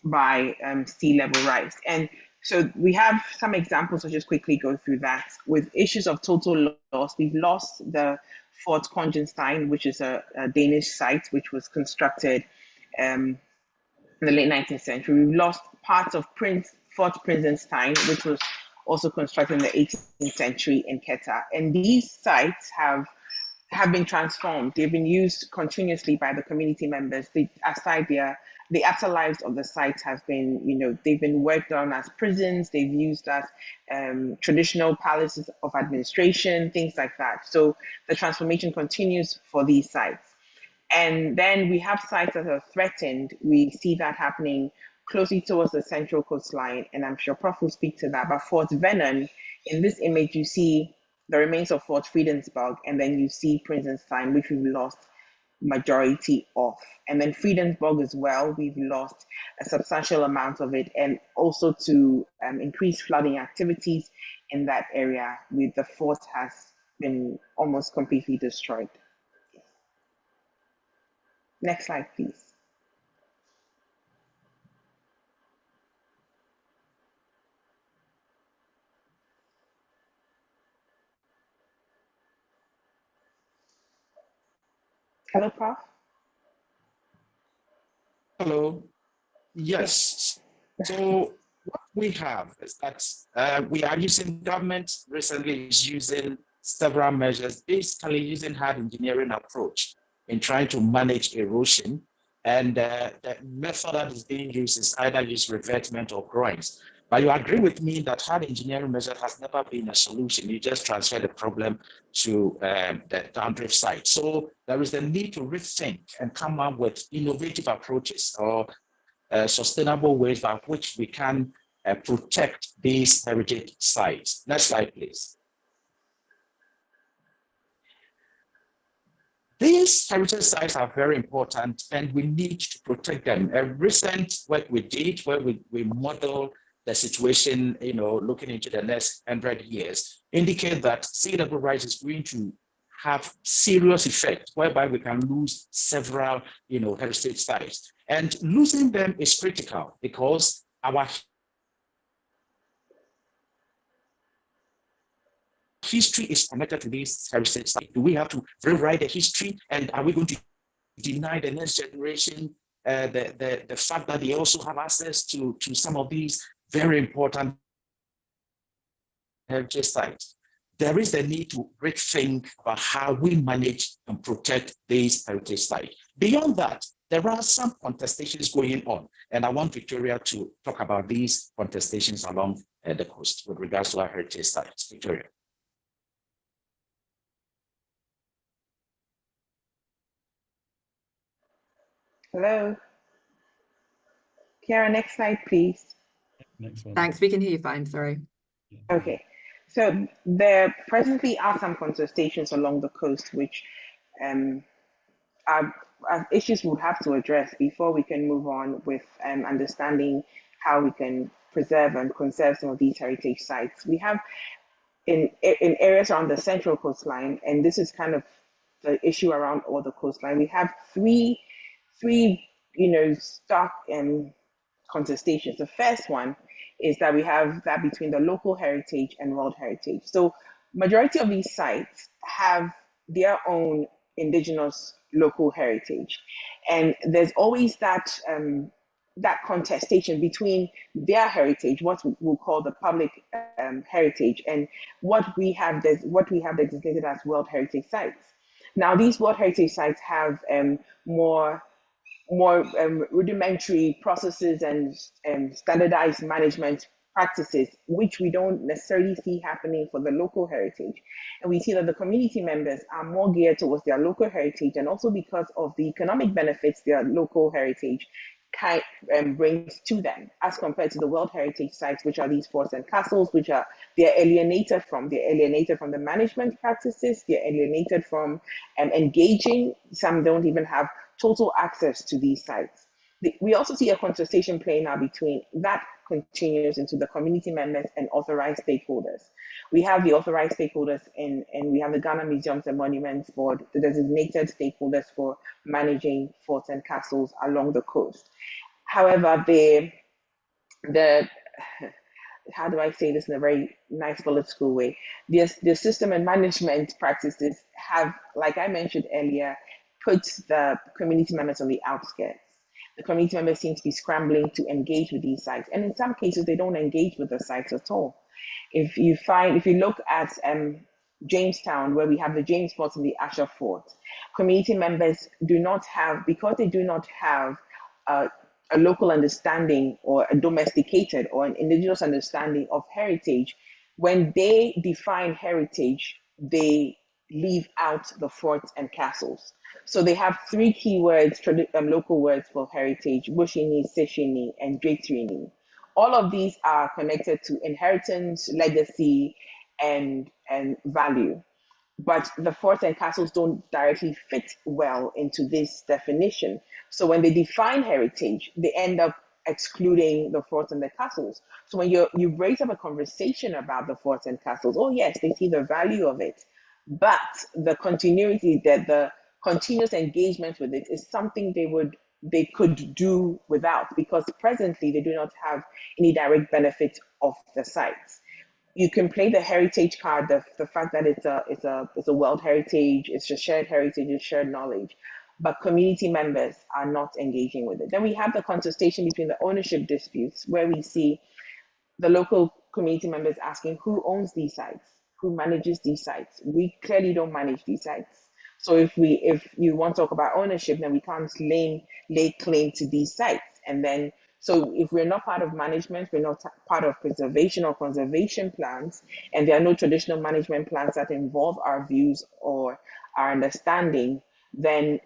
by sea level rise. And so we have some examples. I'll just quickly go through that. With issues of total loss, we've lost the Fort Kongenstein, which is a Danish site which was constructed in the late 19th century. We've lost parts of Fort Prinsenstein, which was also constructed in the 18th century in Exeter. And these sites have been transformed. They've been used continuously by the community members. The afterlives of the sites have been, they've been worked on as prisons. They've used as traditional palaces of administration, things like that. So the transformation continues for these sites. And then we have sites that are threatened. We see that happening closely towards the central coastline, and I'm sure Prof will speak to that. But Fort Vernon, in this image, you see the remains of Fort Friedensburg, and then you see Prinsenstein, which we've lost majority of. And then Friedensburg as well, we've lost a substantial amount of it, and also to increase flooding activities in that area, with the fort has been almost completely destroyed. Next slide, please. Hello, Prof. Hello. Yes. So what we have is that we are using, government recently is using several measures, basically using hard engineering approach in trying to manage erosion. And the method that is being used is either use revetment or groins. But you agree with me that hard engineering measure has never been a solution. You just transfer the problem to the downdrift site. So there is a need to rethink and come up with innovative approaches or sustainable ways by which we can protect these heritage sites. Next slide, please. These heritage sites are very important and we need to protect them. A recent work we did where we model the situation, looking into the next 100 years, indicate that sea level rise is going to have serious effect, whereby we can lose several, heritage sites. And losing them is critical because our history is connected to these heritage sites. Do we have to rewrite the history, and are we going to deny the next generation the fact that they also have access to some of these very important heritage sites? There is a need to rethink about how we manage and protect these heritage sites. Beyond that, there are some contestations going on, and I want Victoria to talk about these contestations along the coast with regards to our heritage sites. Victoria. Hello. Kiara, next slide, please. Next one. Thanks, we can hear you fine, sorry. Okay, so there presently are some contestations along the coast, which are issues we'll have to address before we can move on with understanding how we can preserve and conserve some of these heritage sites. We have in areas around the central coastline, and this is kind of the issue around all the coastline, we have three stark contestations. The first one is that we have that between the local heritage and world heritage. So majority of these sites have their own indigenous local heritage, and there's always that that contestation between their heritage, what we'll call the public heritage, and what we have designated as world heritage sites. Now, these world heritage sites have more rudimentary processes and standardized management practices, which we don't necessarily see happening for the local heritage. And we see that the community members are more geared towards their local heritage, and also because of the economic benefits their local heritage brings to them, as compared to the World Heritage Sites, which are these forts and castles, which are they're alienated from the management practices, they're alienated from engaging. Some don't even have total access to these sites. We also see a conversation playing out between that continues into the community members and authorized stakeholders. We have the authorized stakeholders and we have the Ghana Museums and Monuments Board, the designated stakeholders for managing forts and castles along the coast. However, the how do I say this in a very nice bullet school way? The system and management practices have, like I mentioned earlier, put the community members on the outskirts. The community members seem to be scrambling to engage with these sites, and in some cases they don't engage with the sites at all. If you look at Jamestown, where we have the James Fort and the Asher Fort, community members do not have, because they do not have a local understanding or a domesticated or an indigenous understanding of heritage. When they define heritage, they leave out the forts and castles. So they have three key words, local words for heritage: Bushini, Seshini, and Dretrini. All of these are connected to inheritance, legacy, and value. But the forts and castles don't directly fit well into this definition. So when they define heritage, they end up excluding the forts and the castles. So when you raise up a conversation about the forts and castles, oh yes, they see the value of it, but the continuity, that the continuous engagement with it is something they could do without, because presently they do not have any direct benefit of the sites. You can play the heritage card, the fact that it's a world heritage, it's a shared heritage, it's shared knowledge, but community members are not engaging with it. Then we have the contestation between the ownership disputes, where we see the local community members asking who owns these sites, who manages these sites. We clearly don't manage these sites. So if you want to talk about ownership, then we can't lay claim to these sites. And then, so if we're not part of management, we're not part of preservation or conservation plans, and there are no traditional management plans that involve our views or our understanding, then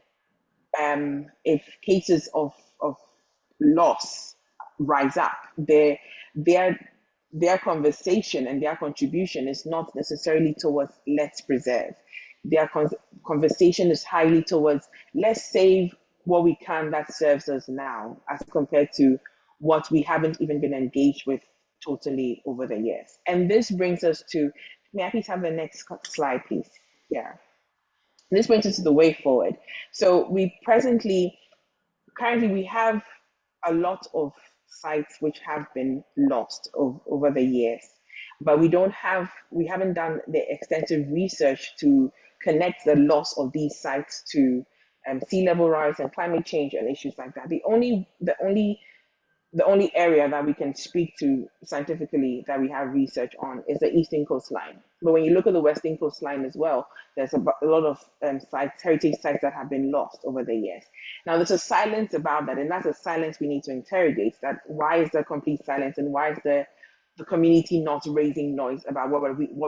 if cases of loss rise up, their conversation and their contribution is not necessarily towards let's preserve. Their conversation is highly towards let's save what we can that serves us now, as compared to what we haven't even been engaged with totally over the years. And this brings us to, may I please have the next slide, please? Yeah. This brings us to the way forward. So currently we have a lot of sites which have been lost over the years, but we haven't done the extensive research to connect the loss of these sites to sea level rise and climate change and issues like that. The only area that we can speak to scientifically that we have research on is the eastern coastline. But when you look at the western coastline as well, there's a lot of heritage sites that have been lost over the years. Now there's a silence about that, and that's a silence we need to interrogate. That why is there complete silence, and why is the community not raising noise about what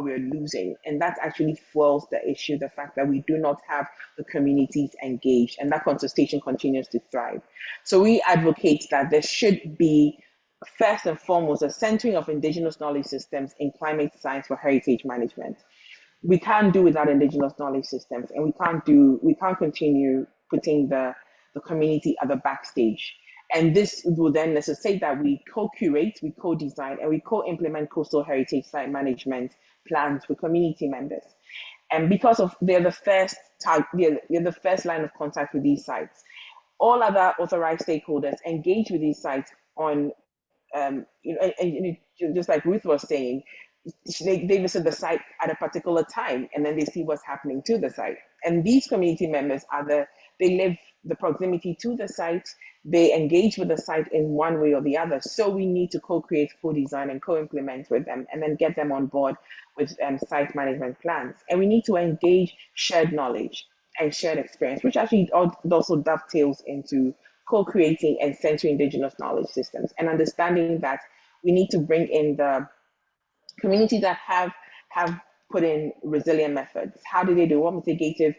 we're losing? And that actually fuels the issue, the fact that we do not have the communities engaged, and that contestation continues to thrive. So we advocate that there should be, first and foremost, a centering of indigenous knowledge systems in climate science for heritage management. We can't do without indigenous knowledge systems, and we can't continue putting the community at the backstage. And this will then necessitate that we co-curate, we co-design, and we co-implement coastal heritage site management plans with community members. And because they're the first line of contact with these sites. All other authorized stakeholders engage with these sites on, just like Ruth was saying, they visit the site at a particular time, and then they see what's happening to the site. And these community members they live the proximity to the site, they engage with the site in one way or the other. So we need to co-create, co-design, and co-implement with them, and then get them on board with site management plans. And we need to engage shared knowledge and shared experience, which actually also dovetails into co-creating and centering indigenous knowledge systems, and understanding that we need to bring in the communities that have put in resilient methods. How do they do? What mitigative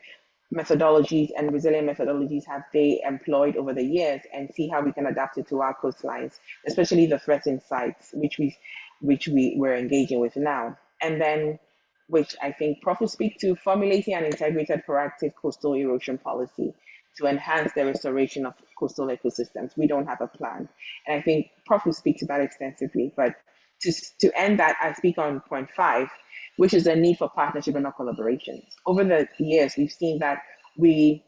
methodologies and resilient methodologies have they employed over the years, and see how we can adapt it to our coastlines, especially the threatened sites, which we're engaging with now. And then, which I think Prof will speak to, formulating an integrated proactive coastal erosion policy to enhance the restoration of coastal ecosystems. We don't have a plan. And I think Prof will speak to that extensively. But to end that, I speak on point 5, which is the need for partnership and not collaborations. Over the years, we've seen that we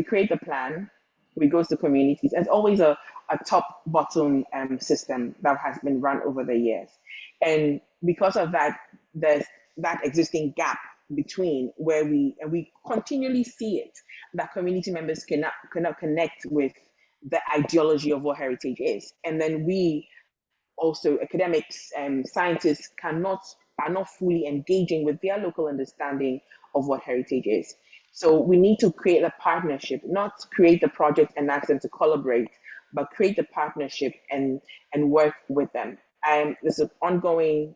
create the plan, we go to communities. It's always a top-bottom system that has been run over the years. And because of that, there's that existing gap between where we continually see it, that community members cannot connect with the ideology of what heritage is. And then we also, academics and scientists are not fully engaging with their local understanding of what heritage is. So we need to create a partnership, not create the project and ask them to collaborate, but create the partnership and work with them. There's an ongoing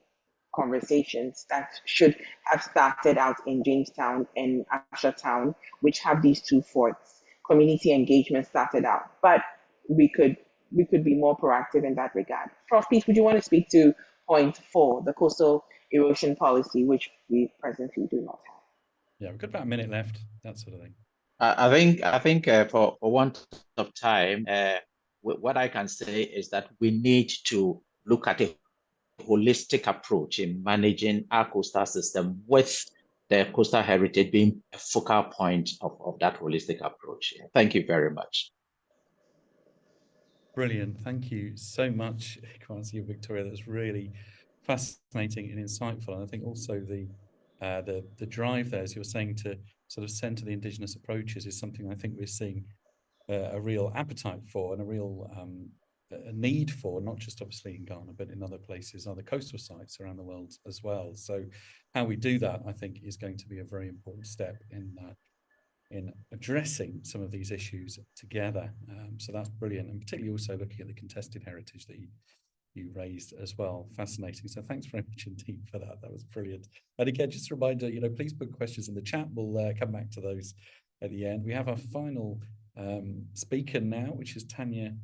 conversations that should have started out in Jamestown and Ashertown, which have these 2 forts. Community engagement started out, but we could be more proactive in that regard. Prof, please, would you want to speak to point 4, the coastal erosion policy, which we presently do not have? Yeah, we've got about a minute left, that sort of thing. I think for want of time, what I can say is that we need to look at a holistic approach in managing our coastal system, with the coastal heritage being a focal point of that holistic approach. Thank you very much. Brilliant. Thank you so much, Kwasi and Victoria. That's really fascinating and insightful. And I think also the drive there, as you were saying, to sort of centre the Indigenous approaches is something I think we're seeing a real appetite for, and a real a need for, not just obviously in Ghana, but in other places, other coastal sites around the world as well. So how we do that, I think, is going to be a very important step in addressing some of these issues together. So that's brilliant, and particularly also looking at the contested heritage that you raised as well. Fascinating. So thanks very much indeed for that. That was brilliant. And again, just a reminder, please put questions in the chat. We'll come back to those at the end. We have our final speaker now, which is Tanya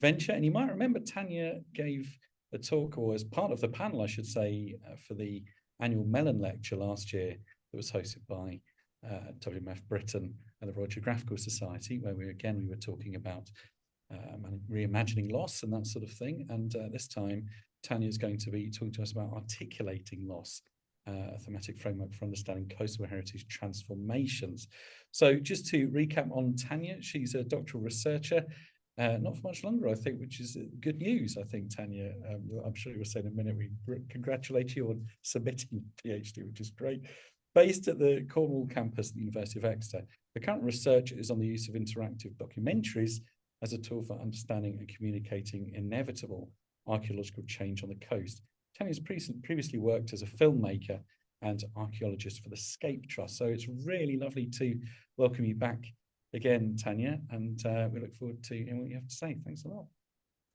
Venture. And you might remember Tanya gave a talk, or as part of the panel, I should say, for the annual Mellon Lecture last year that was hosted by WMF Britain and the Royal Geographical Society, where we were talking about reimagining loss and that sort of thing. And this time, Tanya is going to be talking to us about articulating loss, a thematic framework for understanding coastal heritage transformations. So just to recap on Tanya, she's a doctoral researcher, not for much longer, I think, which is good news, I think, Tanya. I'm sure you'll say in a minute, we congratulate you on submitting a PhD, which is great. Based at the Cornwall campus at the University of Exeter, the current research is on the use of interactive documentaries as a tool for understanding and communicating inevitable archaeological change on the coast. Tanya's previously worked as a filmmaker and archaeologist for the Scape Trust. So it's really lovely to welcome you back again, Tanya, and we look forward to hearing what you have to say. Thanks a lot.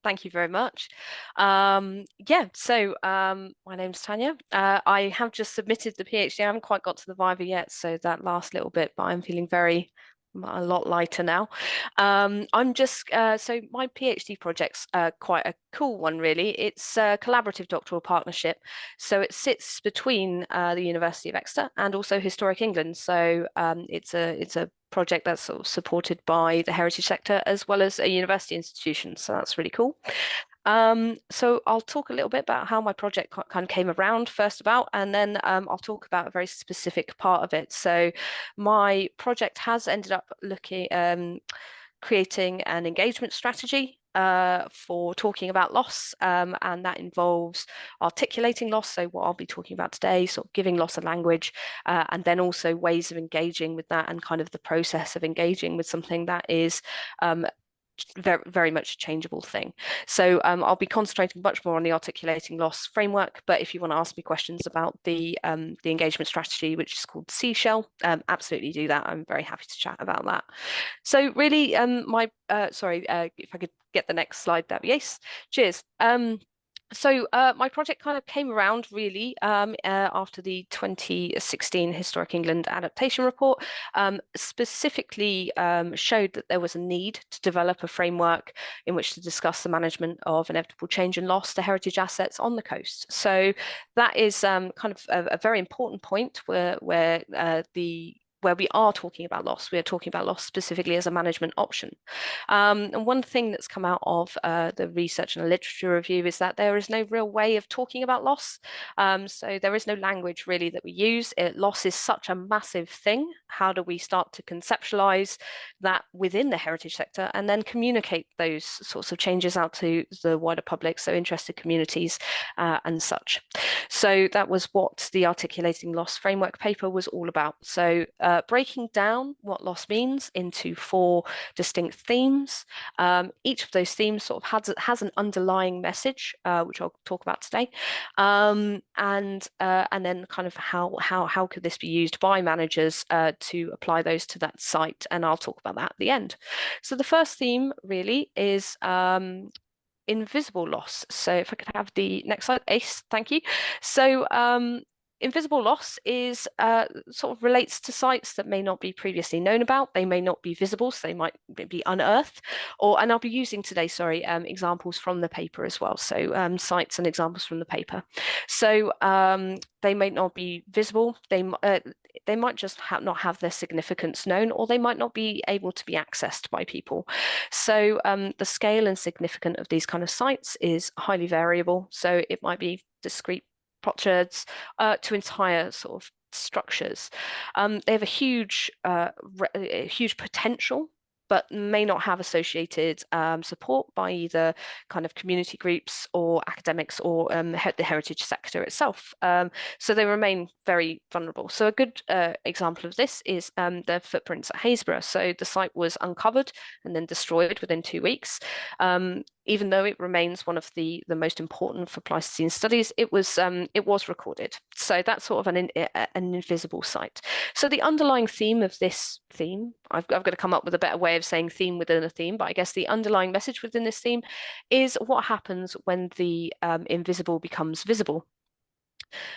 Thank you very much. My name's Tanya. I have just submitted the PhD. I haven't quite got to the Viva yet, so that last little bit, but I'm feeling a lot lighter now. I'm just, so my PhD project's quite a cool one, really. It's a collaborative doctoral partnership. So it sits between the University of Exeter and also Historic England. So it's a project that's sort of supported by the heritage sector as well as a university institution. So that's really cool. So I'll talk a little bit about how my project kind of came around first about, and then I'll talk about a very specific part of it. So my project has ended up creating an engagement strategy for talking about loss, and that involves articulating loss, so what I'll be talking about today, sort of giving loss a language, and then also ways of engaging with that and kind of the process of engaging with something that is very, very much a changeable thing. So I'll be concentrating much more on the articulating loss framework, but if you want to ask me questions about the engagement strategy, which is called Seashell, absolutely do that. I'm very happy to chat about that. So really, if I could get the next slide, that'd be yes. Cheers. So my project kind of came around really after the 2016 Historic England adaptation report, specifically showed that there was a need to develop a framework in which to discuss the management of inevitable change and loss to heritage assets on the coast. So that is kind of a very important point where we are talking about loss, we are talking about loss specifically as a management option. And one thing that's come out of the research and the literature review is that there is no real way of talking about loss. So there is no language really that we use. Loss is such a massive thing. How do we start to conceptualize that within the heritage sector and then communicate those sorts of changes out to the wider public, so interested communities and such. So that was what the Articulating Loss Framework paper was all about. So breaking down what loss means into 4 distinct themes. Each of those themes sort of has an underlying message, which I'll talk about today, and then kind of how could this be used by managers to apply those to that site, and I'll talk about that at the end. So the first theme really is invisible loss. So if I could have the next slide, Ace, thank you. So invisible loss is sort of relates to sites that may not be previously known about. They may not be visible, so they might be unearthed. And I'll be using today, examples from the paper as well. So sites and examples from the paper. So they may not be visible. They might just not have their significance known, or they might not be able to be accessed by people. So the scale and significance of these kind of sites is highly variable. So it might be discrete potsherds to entire sort of structures. They have a huge potential, but may not have associated support by either kind of community groups or academics or the heritage sector itself. So they remain very vulnerable. So a good example of this is the footprints at Happisburgh. So the site was uncovered and then destroyed within 2 weeks. Even though it remains one of the most important for Pleistocene studies, it was recorded. So that's sort of an invisible site. So the underlying theme of this theme, I've got to come up with a better way of saying theme within a theme, but I guess the underlying message within this theme is what happens when the invisible becomes visible.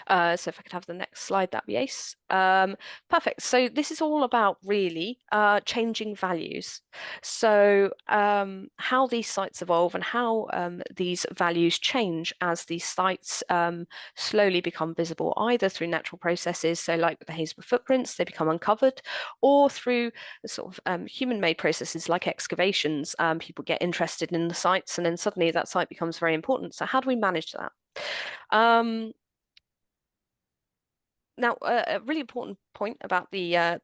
So if I could have the next slide, that'd be ace. Perfect. So this is all about really changing values. So how these sites evolve and how these values change as these sites slowly become visible, either through natural processes, so like with the Happisburgh footprints, they become uncovered, or through sort of human-made processes like excavations. People get interested in the sites, and then suddenly that site becomes very important. So how do we manage that? Now, a really important point about the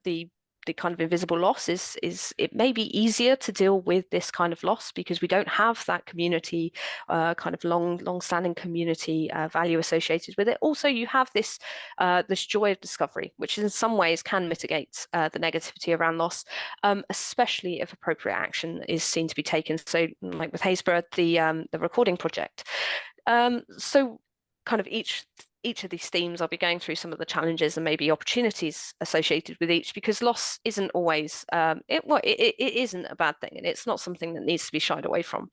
kind of invisible loss is it may be easier to deal with this kind of loss because we don't have that community kind of long-standing community value associated with it. Also, you have this joy of discovery, which in some ways can mitigate the negativity around loss, especially if appropriate action is seen to be taken. So, like with Happisburgh, the recording project. So, kind of each of these themes, I'll be going through some of the challenges and maybe opportunities associated with each, because loss isn't always, it isn't a bad thing, and it's not something that needs to be shied away from.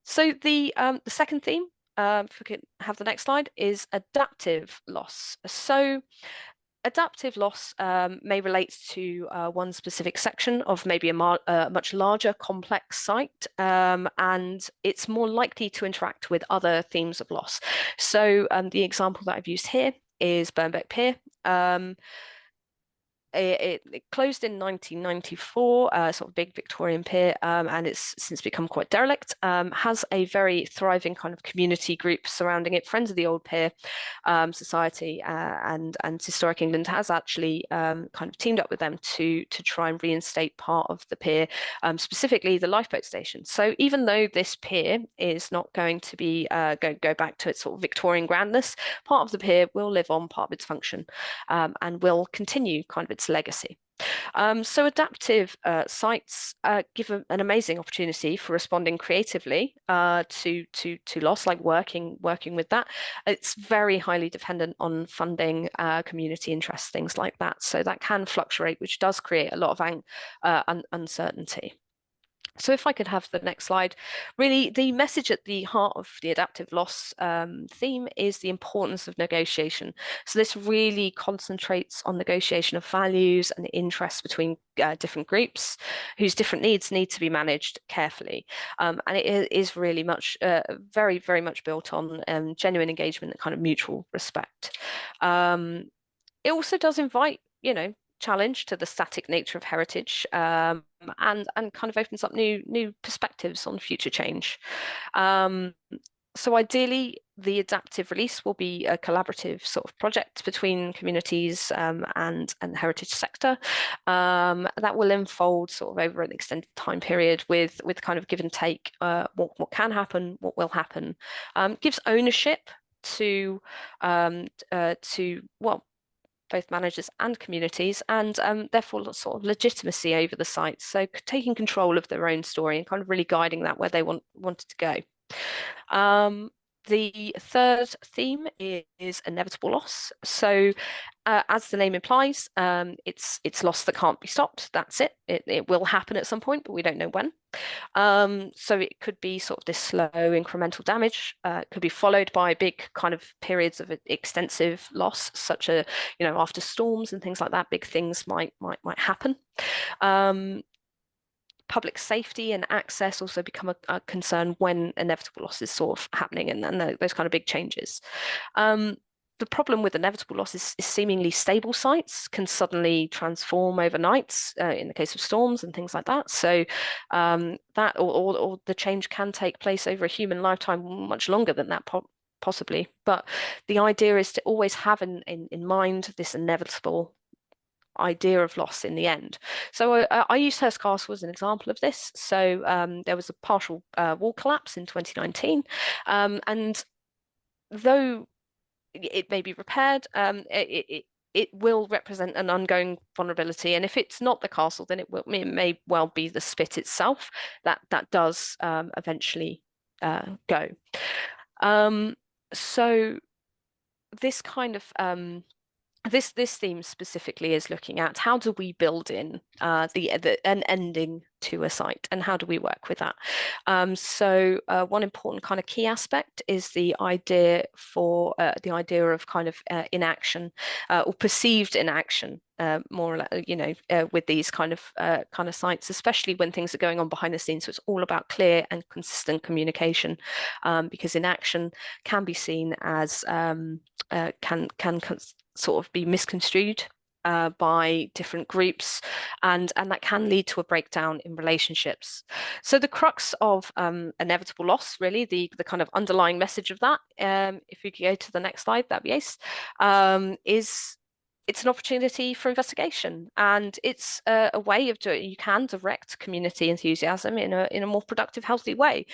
So the second theme, if we could have the next slide, is adaptive loss. So adaptive loss may relate to one specific section of maybe a much larger complex site, and it's more likely to interact with other themes of loss. So the example that I've used here is Birnbeck Pier. It closed in 1994, sort of big Victorian pier, and it's since become quite derelict. Has a very thriving kind of community group surrounding it. Friends of the Old Pier Society and Historic England has actually kind of teamed up with them to try and reinstate part of the pier, specifically the lifeboat station. So even though this pier is not going to be go back to its sort of Victorian grandness, part of the pier will live on, part of its function, and will continue kind of its legacy. So adaptive sites give an amazing opportunity for responding creatively to loss, like working with that. It's very highly dependent on funding, community interest, things like that. So that can fluctuate, which does create a lot of uncertainty. So if I could have the next slide, really the message at the heart of the adaptive loss theme is the importance of negotiation. So this really concentrates on negotiation of values and interests between different groups whose different needs need to be managed carefully. And it is really much, very, very much built on genuine engagement and kind of mutual respect. It also does invite, challenge to the static nature of heritage, and kind of opens up new perspectives on future change. So ideally, the adaptive release will be a collaborative sort of project between communities and the heritage sector that will unfold sort of over an extended time period with kind of give and take, what can happen, what will happen, gives ownership to both managers and communities, and therefore sort of legitimacy over the sites. So taking control of their own story and kind of really guiding that where they wanted to go. The third theme is inevitable loss. So as the name implies, it's loss that can't be stopped. That's it. It will happen at some point, but we don't know when. So it could be sort of this slow incremental damage. It could be followed by big kind of periods of extensive loss, such as, after storms and things like that, big things might happen. Public safety and access also become a concern when inevitable loss is sort of happening, and those kind of big changes. The problem with inevitable loss is seemingly stable sites can suddenly transform overnight in the case of storms and things like that. So that or the change can take place over a human lifetime, much longer than that possibly. But the idea is to always have in mind this inevitable idea of loss in the end. So I use Hurst Castle as an example of this. So there was a partial wall collapse in 2019, and though it may be repaired, it will represent an ongoing vulnerability. And if it's not the castle, then it may well be the spit itself that does eventually go. So this kind of this theme specifically is looking at how do we build in an ending to a site, and how do we work with that? So one important kind of key aspect is the idea of kind of inaction or perceived inaction, more or less, with these kind of sites, especially when things are going on behind the scenes. So it's all about clear and consistent communication, because inaction can be seen as can sort of be misconstrued by different groups, and that can lead to a breakdown in relationships. So the crux of inevitable loss, really, the kind of underlying message of that, if you could go to the next slide, that'd be ace, is it's an opportunity for investigation, and it's a way of doing. You can direct community enthusiasm in a more productive, healthy way.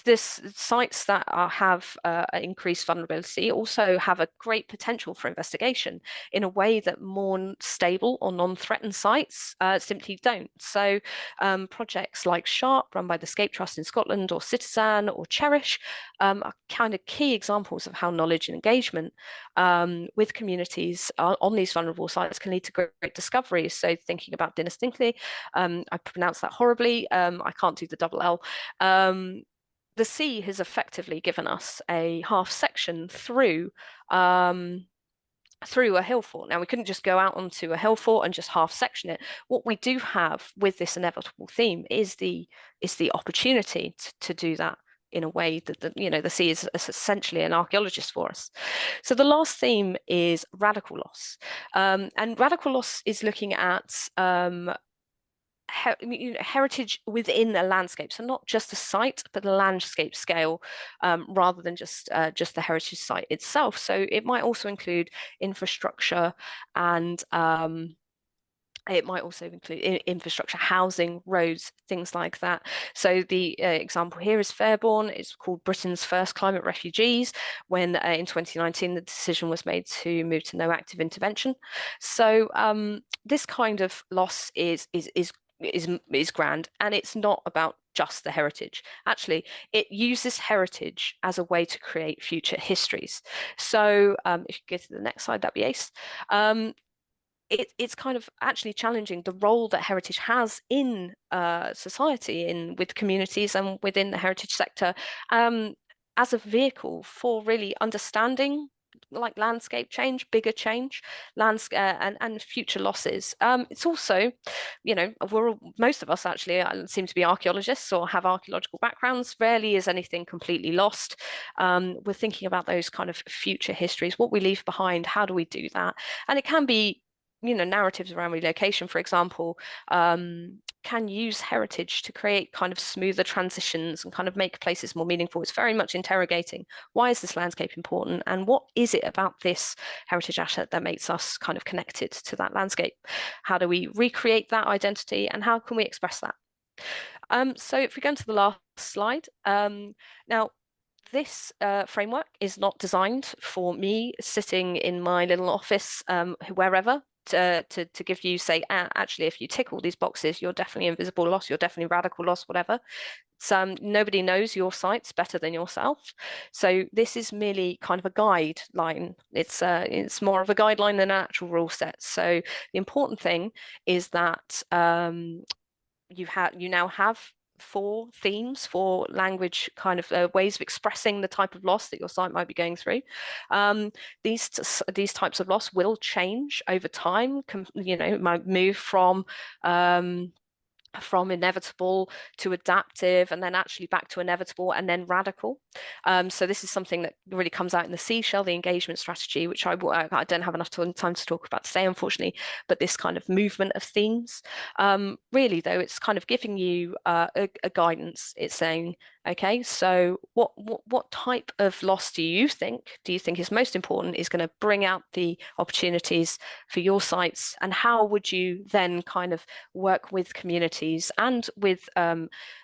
This sites that have increased vulnerability also have a great potential for investigation in a way that more stable or non-threatened sites simply don't. So projects like SHARP, run by the Scape Trust in Scotland, or Citizen, or Cherish, are kind of key examples of how knowledge and engagement with communities on these vulnerable sites can lead to great discoveries. So thinking about Dinas Dinkley, I pronounced that horribly, I can't do the double L. The sea has effectively given us a half section through a hill fort. Now, we couldn't just go out onto a hill fort and just half section it. What we do have with this inevitable theme is the opportunity to do that in a way that the sea is essentially an archaeologist for us. So the last theme is radical loss, and radical loss is looking at heritage within a landscape, so not just a site but the landscape scale, rather than just the heritage site itself. So it might also include infrastructure, and it might also include infrastructure, housing, roads, things like that. So the example here is Fairbourne. It's called Britain's first climate refugees, when in 2019 the decision was made to move to no active intervention. So this kind of loss is grand, and it's not about just the heritage. Actually, it uses heritage as a way to create future histories. So if you go to the next slide, that'd be ace. it's kind of actually challenging the role that heritage has in society, with communities and within the heritage sector, as a vehicle for really understanding like landscape change, bigger change, and future losses. It's also, you know, most of us actually seem to be archaeologists or have archaeological backgrounds. Rarely is anything completely lost. We're thinking about those kind of future histories, what we leave behind, how do we do that? And it can be, you know, narratives around relocation, for example, can use heritage to create kind of smoother transitions and kind of make places more meaningful. It's very much interrogating, why is this landscape important, and what is it about this heritage asset that makes us kind of connected to that landscape? How do we recreate that identity, and how can we express that? So if we go to the last slide, now this framework is not designed for me sitting in my little office wherever to give you, say, actually, if you tick all these boxes, you're definitely invisible loss, you're definitely radical loss, whatever. Nobody knows your sites better than yourself. So this is merely kind of a guideline. It's more of a guideline than an actual rule set. So the important thing is that you now have 4 themes, 4 language kind of ways of expressing the type of loss that your site might be going through. These types of loss will change over time. You know, it might move from inevitable to adaptive, and then actually back to inevitable, and then radical. So this is something that really comes out in the seashell, the engagement strategy, which I don't have enough time to talk about today, unfortunately, but this kind of movement of themes. Really, though, it's kind of giving you a guidance. It's saying, okay, so what type of loss do you think is most important, is going to bring out the opportunities for your sites, and how would you then kind of work with communities and with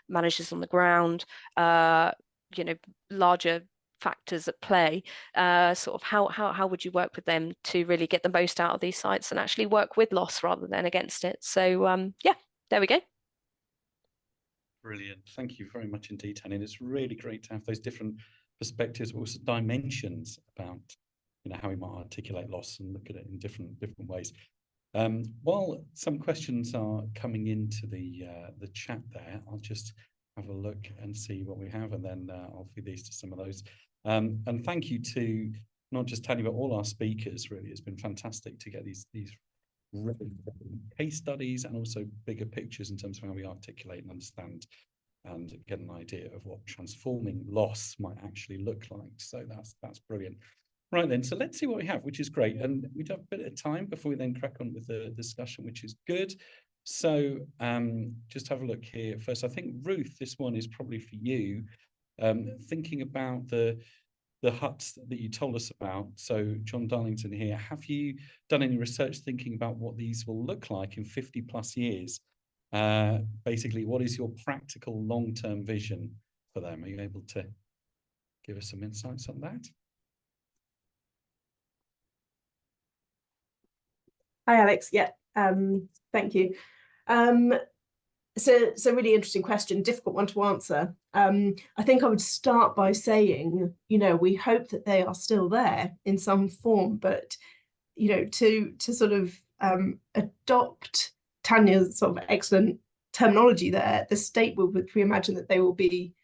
managers on the ground, you know, larger factors at play, sort of how would you work with them to really get the most out of these sites and actually work with loss rather than against it? So yeah, there we go. Brilliant. Thank you very much indeed, Tanya. It's really great to have those different perspectives, but also dimensions about, you know, how we might articulate loss and look at it in different ways. While some questions are coming into the chat there, I'll just have a look and see what we have, and then I'll feed these to some of those. And thank you to not just Tanya, but all our speakers. Really, it's been fantastic to get these case studies and also bigger pictures in terms of how we articulate and understand and get an idea of what transforming loss might actually look like. So that's brilliant. Right then, so let's see what we have, which is great. And we do have a bit of time before we then crack on with the discussion, which is good. So just have a look here. First, I think, Ruth, this one is probably for you. Thinking about the huts that you told us about. So John Darlington here, have you done any research thinking about what these will look like in 50 plus years? Basically, what is your practical long-term vision for them? Are you able to give us some insights on that? Hi, Alex. Yeah, thank you. So really interesting question, difficult one to answer. I think I would start by saying, you know, we hope that they are still there in some form, but, you know, to sort of adopt Tanya's sort of excellent terminology there, the state which we imagine that they will be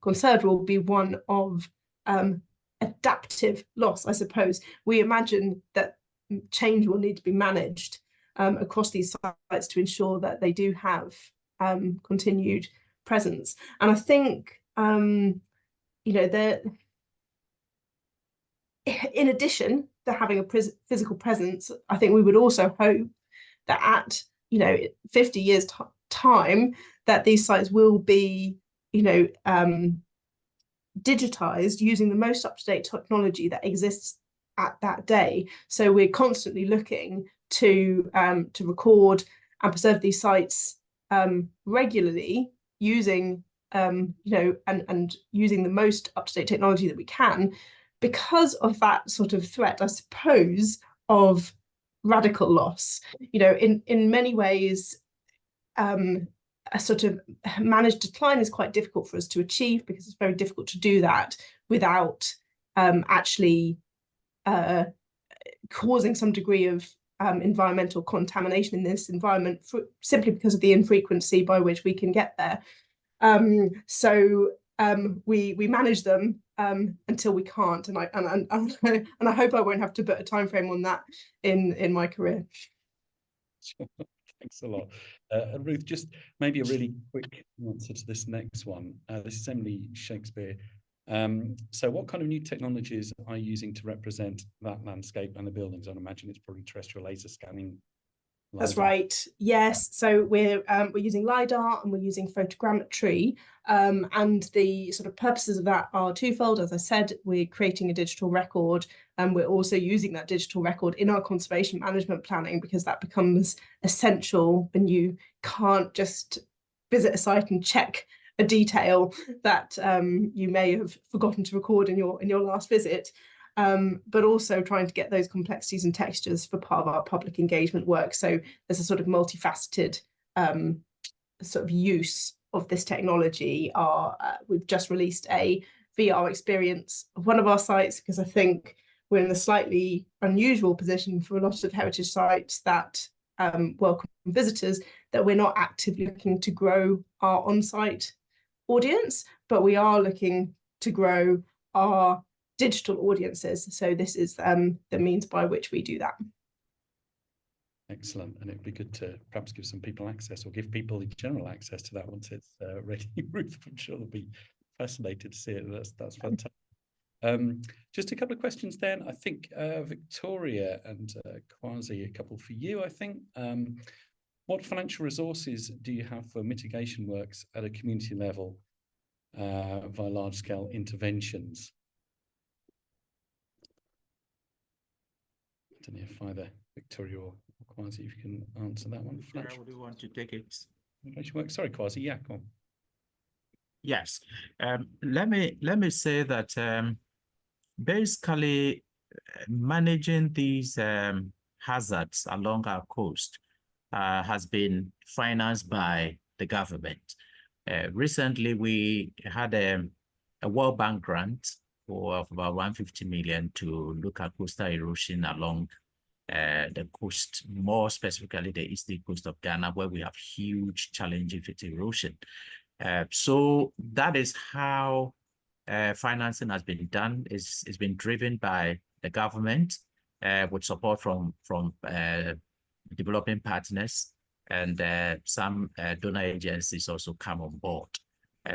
conserved will be one of adaptive loss, I suppose. We imagine that change will need to be managed across these sites to ensure that they do have continued presence. And I think, you know, in addition to having a physical presence, I think we would also hope that at, you know, 50 years time, that these sites will be, you know, digitized using the most up-to-date technology that exists at that day. So we're constantly looking to record and preserve these sites regularly using you know, and using the most up-to-date technology that we can, because of that sort of threat, I suppose, of radical loss. You know, in many ways, a sort of managed decline is quite difficult for us to achieve, because it's very difficult to do that without actually causing some degree of environmental contamination in this environment simply because of the infrequency by which we can get there. So we manage them until we can't, and I hope I won't have to put a time frame on that in my career. Sure. Thanks a lot. And Ruth, just maybe a really quick answer to this next one. This is Emily Shakespeare. So what kind of new technologies are you using to represent that landscape and the buildings? I'd imagine it's probably terrestrial laser scanning. That's right. Yes. So we're using LiDAR and we're using photogrammetry, and the sort of purposes of that are twofold. As I said, we're creating a digital record, and we're also using that digital record in our conservation management planning, because that becomes essential, and you can't just visit a site and check a detail that you may have forgotten to record in your last visit. But also trying to get those complexities and textures for part of our public engagement work. So there's a sort of multifaceted sort of use of this technology. We've just released a VR experience of one of our sites, because I think we're in a slightly unusual position for a lot of heritage sites that welcome visitors, that we're not actively looking to grow our on-site audience, but we are looking to grow our digital audiences. So this is the means by which we do that. Excellent. And it'd be good to perhaps give some people access, or give people in general access to that once it's ready. Ruth, I'm sure they'll be fascinated to see it. That's fantastic. Just a couple of questions then. I think Victoria and Kwasi, a couple for you, I think. What financial resources do you have for mitigation works at a community level via large-scale interventions? I don't know if either Victoria or Kwasi, if you can answer that one. Would you want to take it? Sorry, Kwasi. Yeah, go on. Yes. Let me say that basically managing these hazards along our coast has been financed by the government. Recently, we had a World Bank grant of about 150 million to look at coastal erosion along the coast, more specifically the eastern coast of Ghana, where we have huge challenges with erosion. So that is how financing has been done. It's been driven by the government with support from developing partners, and some donor agencies also come on board.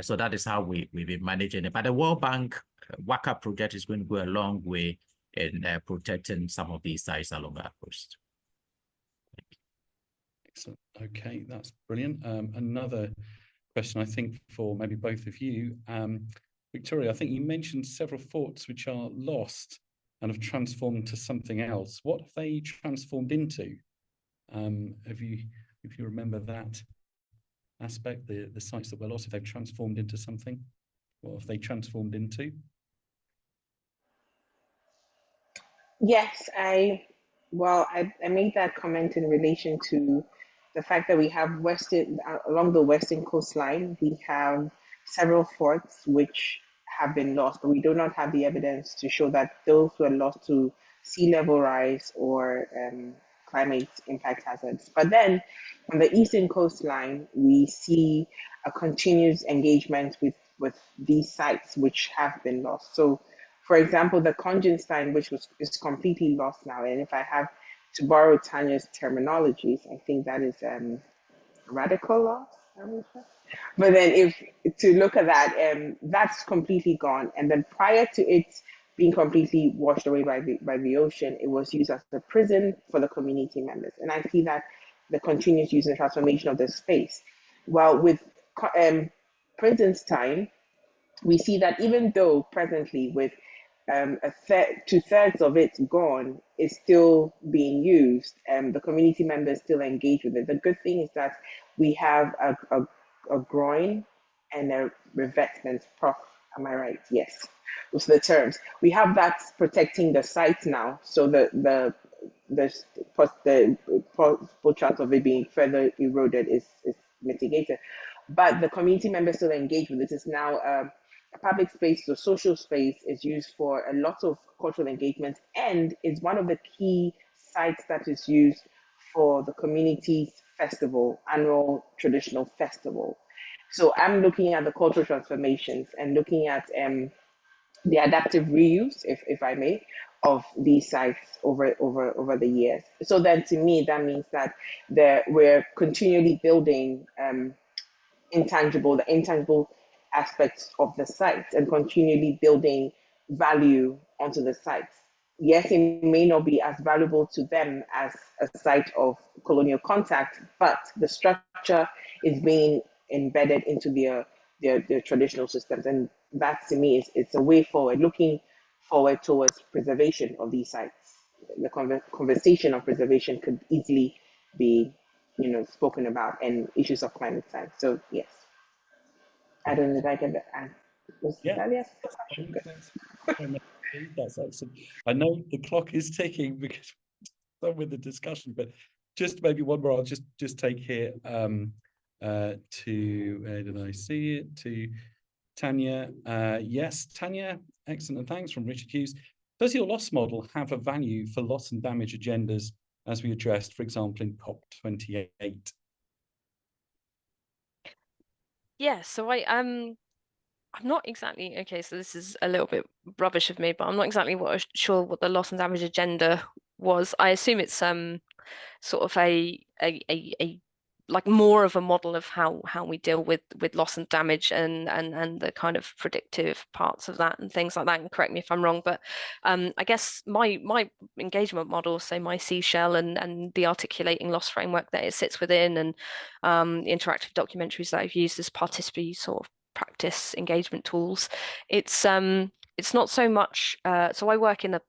So that is how we've been managing it. But the World Bank WACA project is going to go a long way in protecting some of these sites along our coast. Excellent. Okay, that's brilliant. Another question, I think, for maybe both of you. Victoria, I think you mentioned several forts which are lost and have transformed to something else. What have they transformed into? If you remember that aspect, the sites that were lost, if they've transformed into something, what have they transformed into? Yes, I made that comment in relation to the fact that we have along the western coastline, we have several forts which have been lost, but we do not have the evidence to show that those were lost to sea level rise or climate impact hazards. But then on the eastern coastline, we see a continuous engagement with these sites which have been lost. So, for example, the Kongenstein, which is completely lost now, and if I have to borrow Tanya's terminologies, I think that is radical loss. But then if to look at that, that's completely gone. And then prior to it being completely washed away by the ocean, it was used as a prison for the community members. And I see that the continuous use and transformation of the space. While with Princeton's we see that even though presently with 2/3 of it gone, is still being used, and the community members still engage with it. The good thing is that we have a groin and a revetment. Prof, am I right? Yes, those are the terms. We have that protecting the site now, so the chance of it being further eroded is mitigated. But the community members still engage with it. It's now a public space or social space is used for a lot of cultural engagement, and is one of the key site that is used for the community's festival, annual traditional festival. So I'm looking at the cultural transformations and looking at the adaptive reuse, if I may, of these sites over the years. So then, to me, that means that we're continually building the intangible aspects of the site and continually building value onto the sites. Yes, it may not be as valuable to them as a site of colonial contact, but the structure is being embedded into their traditional systems. And that, to me, it's a way forward, looking forward towards preservation of these sites. The conversation of preservation could easily be, spoken about, and issues of climate science. So yes, I don't know if I get that. That yes, the question. Good. That's excellent. I know the clock is ticking because we're done with the discussion, but just maybe one more. I'll just take here to where did I see it? To Tanya. Yes, Tanya, excellent, and thanks, from Richard Hughes. Does your loss model have a value for loss and damage agendas as we addressed, for example, in COP28? Yeah, so I'm not exactly, okay, so this is a little bit rubbish of me, but I'm not exactly sure what the loss and damage agenda was. I assume it's sort of a like more of a model of how we deal with loss and damage and the kind of predictive parts of that and things like that. And correct me if I'm wrong, but I guess my engagement model, so my seashell and the articulating loss framework that it sits within, and the interactive documentaries that I've used as participatory sort of practice engagement tools, it's not so much so I work in a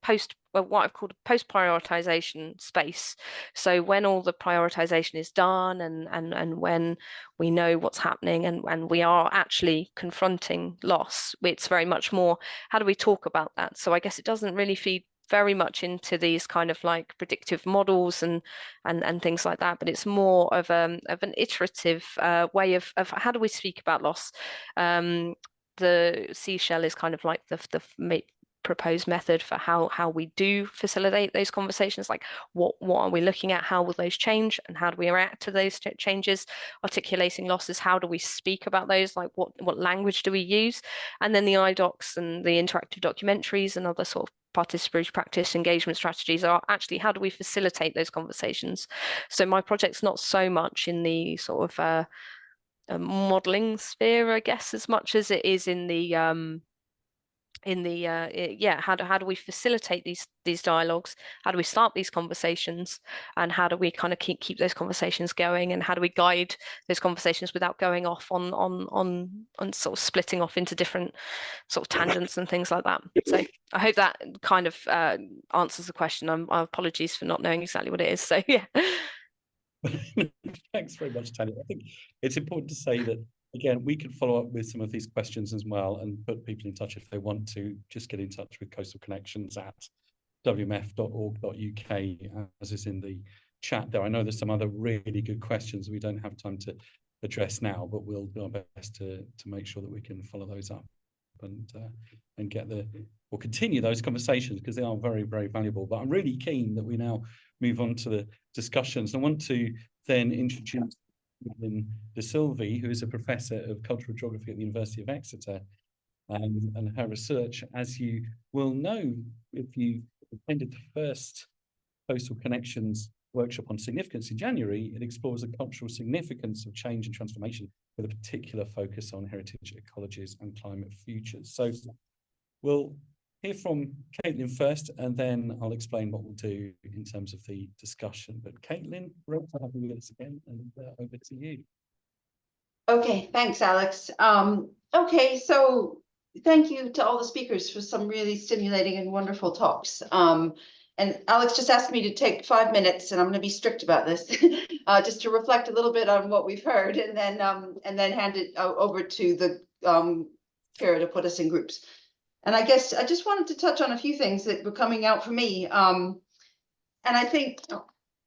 what I've called a post-prioritization space. So when all the prioritization is done and when we know what's happening and we are actually confronting loss, it's very much more, how do we talk about that? So I guess it doesn't really feed very much into these kind of like predictive models and things like that, but it's more of an iterative way of how do we speak about loss. The seashell is kind of like the proposed method for how we do facilitate those conversations, like what are we looking at, how will those change, and how do we react to those changes. Articulating losses, how do we speak about those, like what language do we use, and then the iDocs and the interactive documentaries and other sort of participatory practice engagement strategies are actually how do we facilitate those conversations. So my project's not so much in the sort of modeling sphere, I guess, as much as it is in the how do we facilitate these dialogues, how do we start these conversations, and how do we kind of keep those conversations going, and how do we guide those conversations without going off on sort of splitting off into different sort of tangents and things like that. So I hope that kind of answers the question. I apologies for not knowing exactly what it is. So yeah. Thanks very much, Tanya. I think it's important to say that, again, we can follow up with some of these questions as well and put people in touch if they want to. Just get in touch with Coastal Connections at wmf.org.uk, as is in the chat there. I know there's some other really good questions we don't have time to address now, but we'll do our best to make sure that we can follow those up and get or continue those conversations, because they are very, very valuable. But I'm really keen that we now move on to the discussions. I want to then introduce Caitlin DeSilvey, who is a professor of cultural geography at the University of Exeter, and her research, as you will know if you attended the first Coastal Connections workshop on significance in January, it explores the cultural significance of change and transformation with a particular focus on heritage ecologies and climate futures. So we'll hear from Caitlin first, and then I'll explain what we'll do in terms of the discussion. But Caitlin, great to have you with us again, and over to you. Okay, thanks, Alex. Okay, so thank you to all the speakers for some really stimulating and wonderful talks. And Alex just asked me to take 5 minutes, and I'm going to be strict about this, just to reflect a little bit on what we've heard, and then hand it over to the Kara to put us in groups. And I guess I just wanted to touch on a few things that were coming out for me. And I think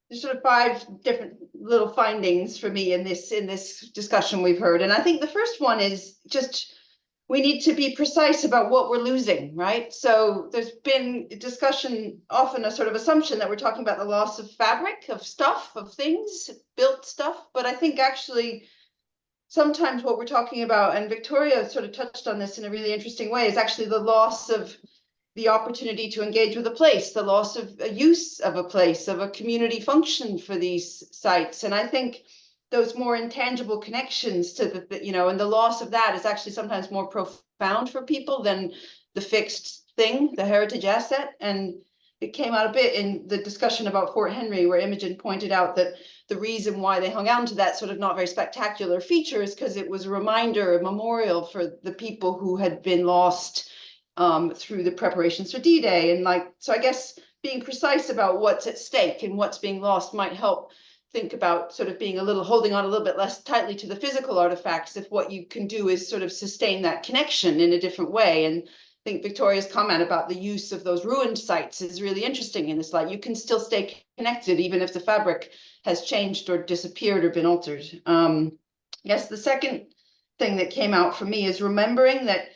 there's sort of 5 different little findings for me in this discussion we've heard. And I think the first one is just we need to be precise about what we're losing, right? So there's been discussion, often a sort of assumption that we're talking about the loss of fabric, of stuff, of things, built stuff. But I think actually sometimes what we're talking about, and Victoria sort of touched on this in a really interesting way, is actually the loss of the opportunity to engage with a place, the loss of a use of a place, of a community function for these sites. And I think those more intangible connections to the, you know, and the loss of that is actually sometimes more profound for people than the fixed thing, the heritage asset. And it came out a bit in the discussion about Fort Henry, where Imogen pointed out that the reason why they hung on to that sort of not very spectacular feature is because it was a reminder, a memorial for the people who had been lost through the preparations for D-Day. And like, so I guess being precise about what's at stake and what's being lost might help think about sort of being a little, holding on a little bit less tightly to the physical artifacts if what you can do is sort of sustain that connection in a different way. And I think Victoria's comment about the use of those ruined sites is really interesting in this light. You can still stay connected even if the fabric has changed or disappeared or been altered. Yes, the second thing that came out for me is remembering that,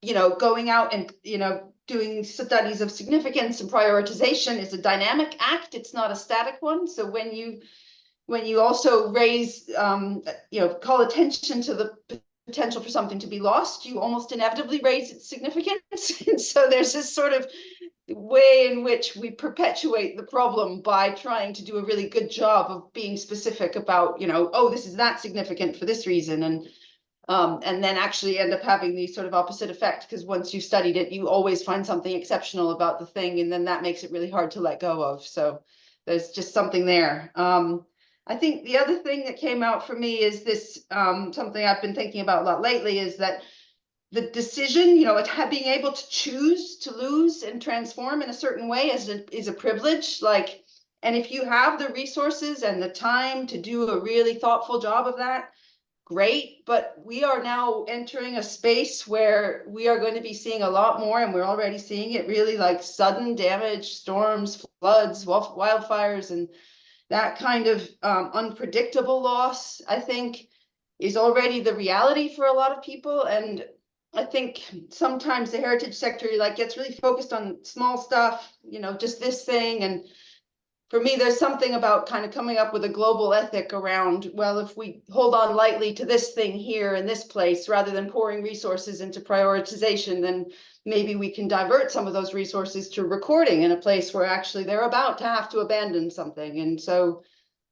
you know, going out and, you know, doing studies of significance and prioritization is a dynamic act. It's not a static one. So when you also raise, you know, call attention to the potential for something to be lost, you almost inevitably raise its significance. And so there's this sort of way in which we perpetuate the problem by trying to do a really good job of being specific about, you know, oh, this is that significant for this reason. And then actually end up having the sort of opposite effect, because once you've studied it, you always find something exceptional about the thing, and then that makes it really hard to let go of. So there's just something there. I think the other thing that came out for me is this, something I've been thinking about a lot lately, is that the decision, you know, being able to choose to lose and transform in a certain way is a privilege. Like, and if you have the resources and the time to do a really thoughtful job of that, great. But we are now entering a space where we are going to be seeing a lot more, and we're already seeing it, really, like sudden damage, storms, floods, wildfires, and that kind of unpredictable loss, I think, is already the reality for a lot of people. And I think sometimes the heritage sector like gets really focused on small stuff, you know, just this thing. And for me, there's something about kind of coming up with a global ethic around, well, if we hold on lightly to this thing here in this place, rather than pouring resources into prioritization, then maybe we can divert some of those resources to recording in a place where actually they're about to have to abandon something. And so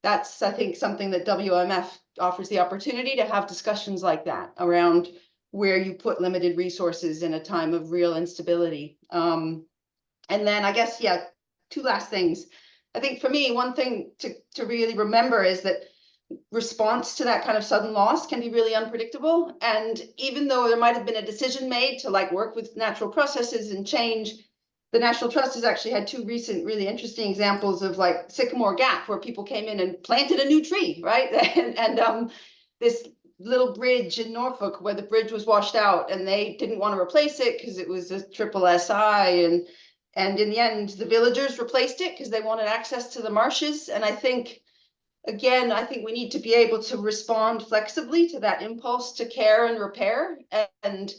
that's, I think, something that WMF offers the opportunity to have discussions like that around where you put limited resources in a time of real instability. And then I guess, yeah, two last things. I think for me, one thing to really remember is that response to that kind of sudden loss can be really unpredictable. And even though there might have been a decision made to like work with natural processes and change, the National Trust has actually had two recent really interesting examples of like Sycamore Gap, where people came in and planted a new tree, right? and this little bridge in Norfolk where the bridge was washed out, and they didn't want to replace it because it was a triple SI, and in the end, the villagers replaced it because they wanted access to the marshes. And I think, again, I think we need to be able to respond flexibly to that impulse to care and repair, and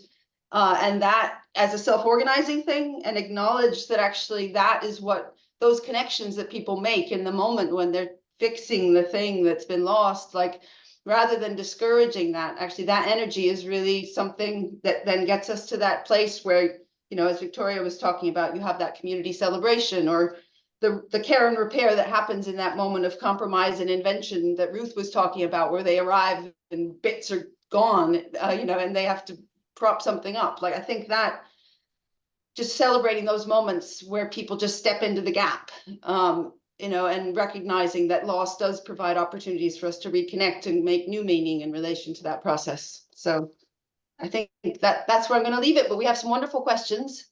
that as a self-organizing thing, and acknowledge that actually that is what those connections that people make in the moment when they're fixing the thing that's been lost, like, rather than discouraging that, actually that energy is really something that then gets us to that place where, you know, as Victoria was talking about, you have that community celebration, or the care and repair that happens in that moment of compromise and invention that Ruth was talking about, where they arrive and bits are gone, you know, and they have to prop something up. Like, I think that just celebrating those moments where people just step into the gap, you know, and recognizing that loss does provide opportunities for us to reconnect and make new meaning in relation to that process. So I think that's where I'm going to leave it, but we have some wonderful questions.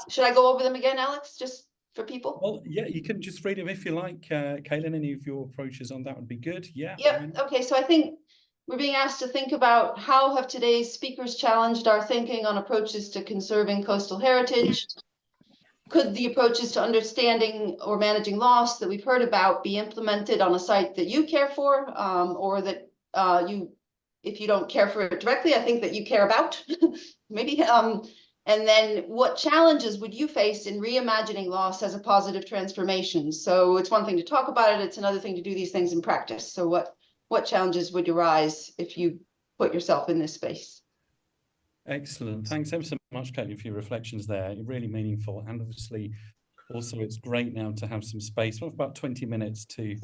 Should I go over them again, Alex, just for people? Well, yeah, you can just read them if you like, Caitlin. Any of your approaches on that would be good. Yeah. Yep. Okay, so I think we're being asked to think about how have today's speakers challenged our thinking on approaches to conserving coastal heritage. Could the approaches to understanding or managing loss that we've heard about be implemented on a site that you care for, or that you if you don't care for it directly, I think that you care about, maybe. And then what challenges would you face in reimagining loss as a positive transformation? So it's one thing to talk about it, it's another thing to do these things in practice. So what challenges would arise if you put yourself in this space? Excellent. Thanks ever so much, Caitlin, for your reflections there. You're really meaningful. And obviously, also, it's great now to have some space for about 20 minutes to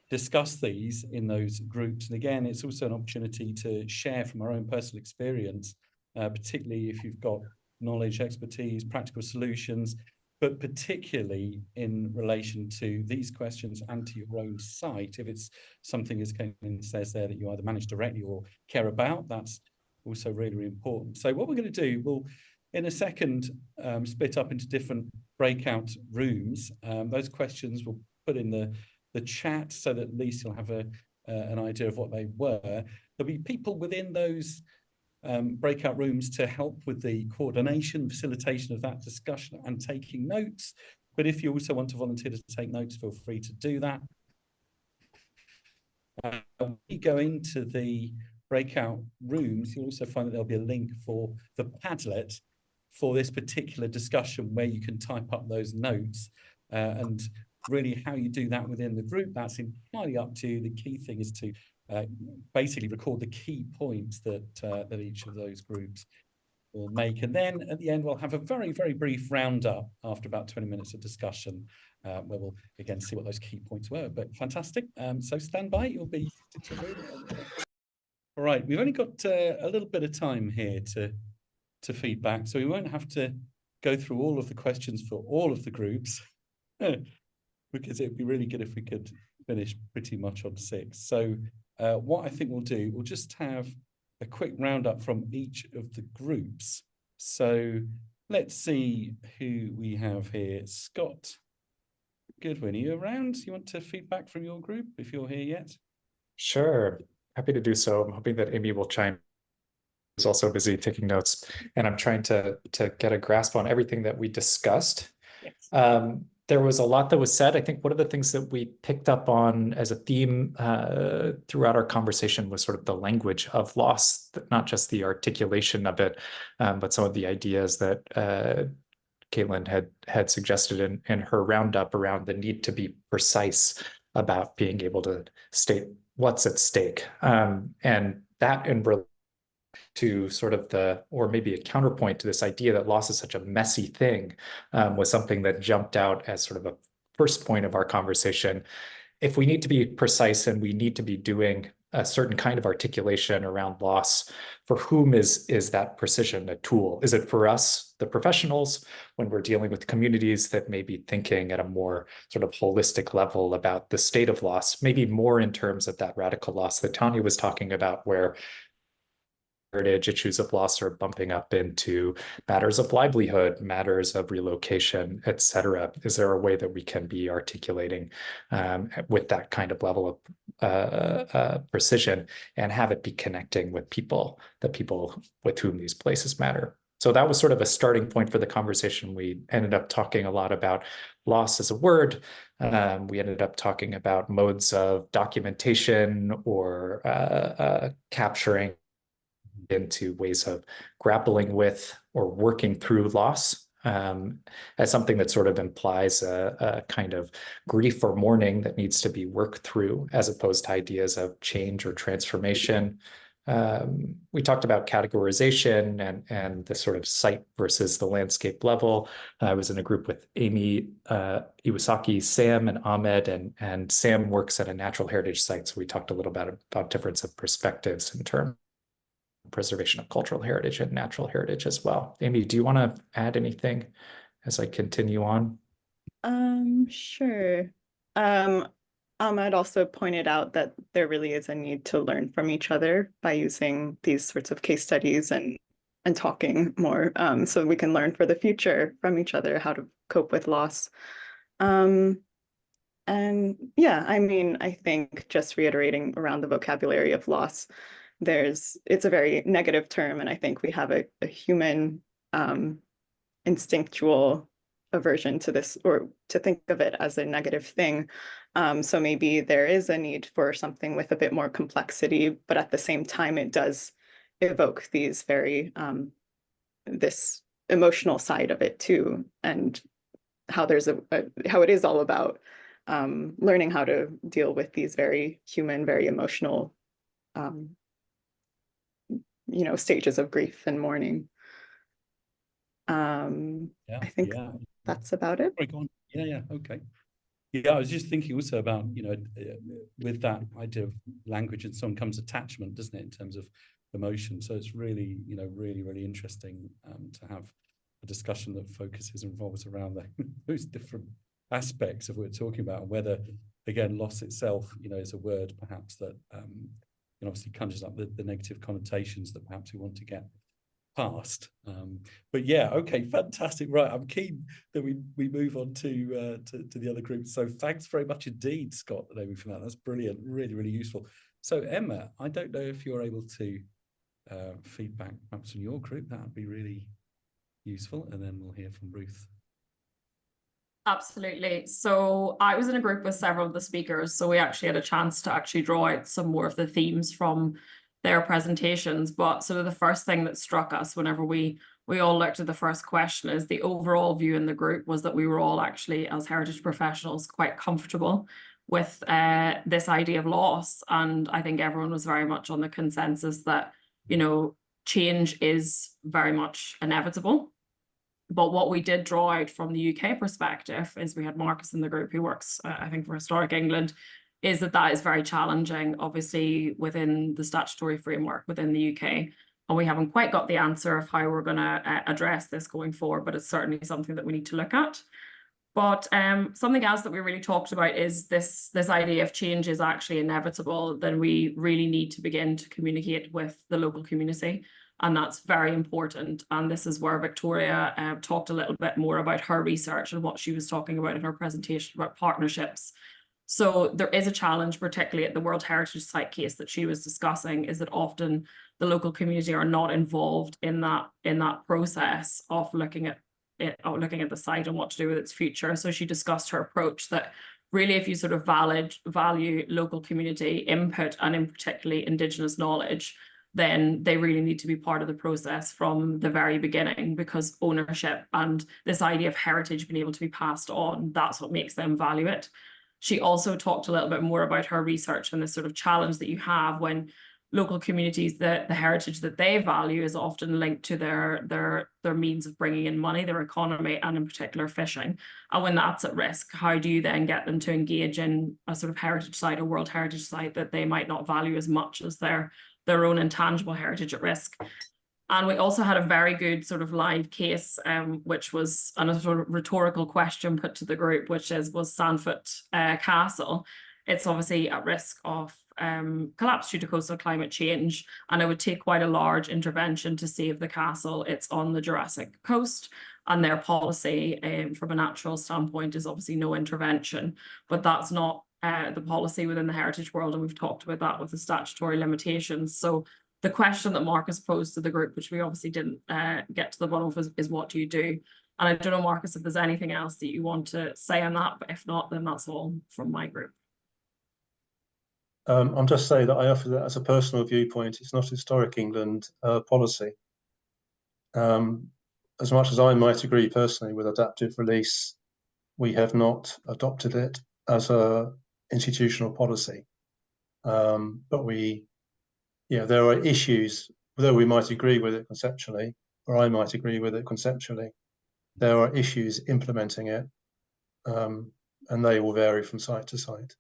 discuss these in those groups. And again, it's also an opportunity to share from our own personal experience, particularly if you've got knowledge, expertise, practical solutions, but particularly in relation to these questions and to your own site. If it's something, as Caitlin says there, that you either manage directly or care about, that's also really, really important. So what we're going to do, we'll in a second split up into different breakout rooms. Those questions we'll put in the chat so that at least you'll have an idea of what they were. There'll be people within those breakout rooms to help with the coordination, facilitation of that discussion and taking notes. But if you also want to volunteer to take notes, feel free to do that. When you go into the breakout rooms, you'll also find that there'll be a link for the Padlet for this particular discussion where you can type up those notes, and really how you do that within the group, that's entirely up to you. The key thing is to basically record the key points that that each of those groups will make. And then at the end, we'll have a very, very brief roundup after about 20 minutes of discussion, where we'll again see what those key points were. But fantastic. So stand by, you'll be all right. We've only got a little bit of time here to feedback, so we won't have to go through all of the questions for all of the groups, because it'd be really good if we could finish pretty much on 6. So what I think we'll do, we'll just have a quick roundup from each of the groups. So let's see who we have here. Scott Goodwin, are you around? You want to feedback from your group if you're here yet? Sure, happy to do so. I'm hoping that Amy will chime. Is also busy taking notes, and I'm trying to get a grasp on everything that we discussed. Yes. There was a lot that was said. I think one of the things that we picked up on as a theme throughout our conversation was sort of the language of loss, not just the articulation of it, but some of the ideas that Caitlin had suggested in her roundup around the need to be precise about being able to state what's at stake. And that in to sort of or maybe a counterpoint to this idea that loss is such a messy thing, was something that jumped out as sort of a first point of our conversation. If we need to be precise and we need to be doing a certain kind of articulation around loss, for whom is that precision a tool? Is it for us, the professionals, when we're dealing with communities that may be thinking at a more sort of holistic level about the state of loss, maybe more in terms of that radical loss that Tanya was talking about, where heritage issues of loss are bumping up into matters of livelihood, matters of relocation, et cetera? Is there a way that we can be articulating with that kind of level of precision and have it be connecting with people, the people with whom these places matter? So that was sort of a starting point for the conversation. We ended up talking a lot about loss as a word. We ended up talking about modes of documentation or capturing into ways of grappling with or working through loss as something that sort of implies a kind of grief or mourning that needs to be worked through, as opposed to ideas of change or transformation. We talked about categorization and the sort of site versus the landscape level. I was in a group with Amy, Iwasaki, Sam, and Ahmed, and Sam works at a natural heritage site. So we talked a little bit about difference of perspectives in terms preservation of cultural heritage and natural heritage as well. Amy, do you want to add anything as I continue on? Sure. Ahmed also pointed out that there really is a need to learn from each other by using these sorts of case studies and talking more, so we can learn for the future from each other how to cope with loss. And yeah, I mean, I think just reiterating around the vocabulary of loss, it's a very negative term, and I think we have a human instinctual aversion to this, or to think of it as a negative thing. So maybe there is a need for something with a bit more complexity, but at the same time, it does evoke these very, this emotional side of it too, and how there's how it is all about learning how to deal with these very human, very emotional, stages of grief and mourning. I think that's about it. Yeah, okay. Yeah, I was just thinking also about, with that idea of language and so on comes attachment, doesn't it, in terms of emotion. So it's really, really, really interesting to have a discussion that focuses and revolves around those different aspects of what we're talking about, and whether, again, loss itself, is a word perhaps that obviously conjures up the negative connotations that perhaps we want to get past. But yeah, okay, fantastic. Right, I'm keen that we move on to the other groups. So thanks very much indeed, Scott and Amy, for that. That's brilliant, really, really useful. So Emma, I don't know if you're able to feedback perhaps on your group. That would be really useful, and then we'll hear from Ruth. Absolutely. So I was in a group with several of the speakers, so we actually had a chance to actually draw out some more of the themes from their presentations. But sort of the first thing that struck us whenever we all looked at the first question is the overall view in the group was that we were all actually, as heritage professionals, quite comfortable with this idea of loss. And I think everyone was very much on the consensus that, change is very much inevitable. But what we did draw out from the UK perspective is we had Marcus in the group who works, I think, for Historic England, is that is very challenging, obviously, within the statutory framework within the UK. And we haven't quite got the answer of how we're going to address this going forward, but it's certainly something that we need to look at. But something else that we really talked about is this idea of change is actually inevitable. Then we really need to begin to communicate with the local community. And that's very important. And this is where Victoria talked a little bit more about her research and what she was talking about in her presentation about partnerships. So there is a challenge, particularly at the World Heritage Site case that she was discussing, is that often the local community are not involved in that process of looking at the site and what to do with its future. So she discussed her approach that really, if you sort of value local community input and in particularly Indigenous knowledge, then they really need to be part of the process from the very beginning, because ownership and this idea of heritage being able to be passed on, that's what makes them value it. She also talked a little bit more about her research and this sort of challenge that you have when local communities, the heritage that they value is often linked to their means of bringing in money, their economy, and in particular fishing. And when that's at risk, how do you then get them to engage in a sort of heritage site, a World Heritage Site that they might not value as much as their own intangible heritage at risk? And we also had a very good sort of live case, which was a sort of rhetorical question put to the group, which was Sandfoot Castle. It's obviously at risk of collapse due to coastal climate change, and it would take quite a large intervention to save the castle. It's on the Jurassic coast, and their policy from a natural standpoint is obviously no intervention, but that's not the policy within the heritage world, and we've talked about that with the statutory limitations. So the question that Marcus posed to the group, which we obviously didn't get to the bottom of, is what do you do? And I don't know, Marcus, if there's anything else that you want to say on that, but if not, then that's all from my group. I'll just say that I offer that as a personal viewpoint. It's not Historic England policy. As much as I might agree personally with adaptive release, we have not adopted it as a institutional policy. But there are issues, although we might agree with it conceptually, or I might agree with it conceptually, there are issues implementing it, and they will vary from site to site.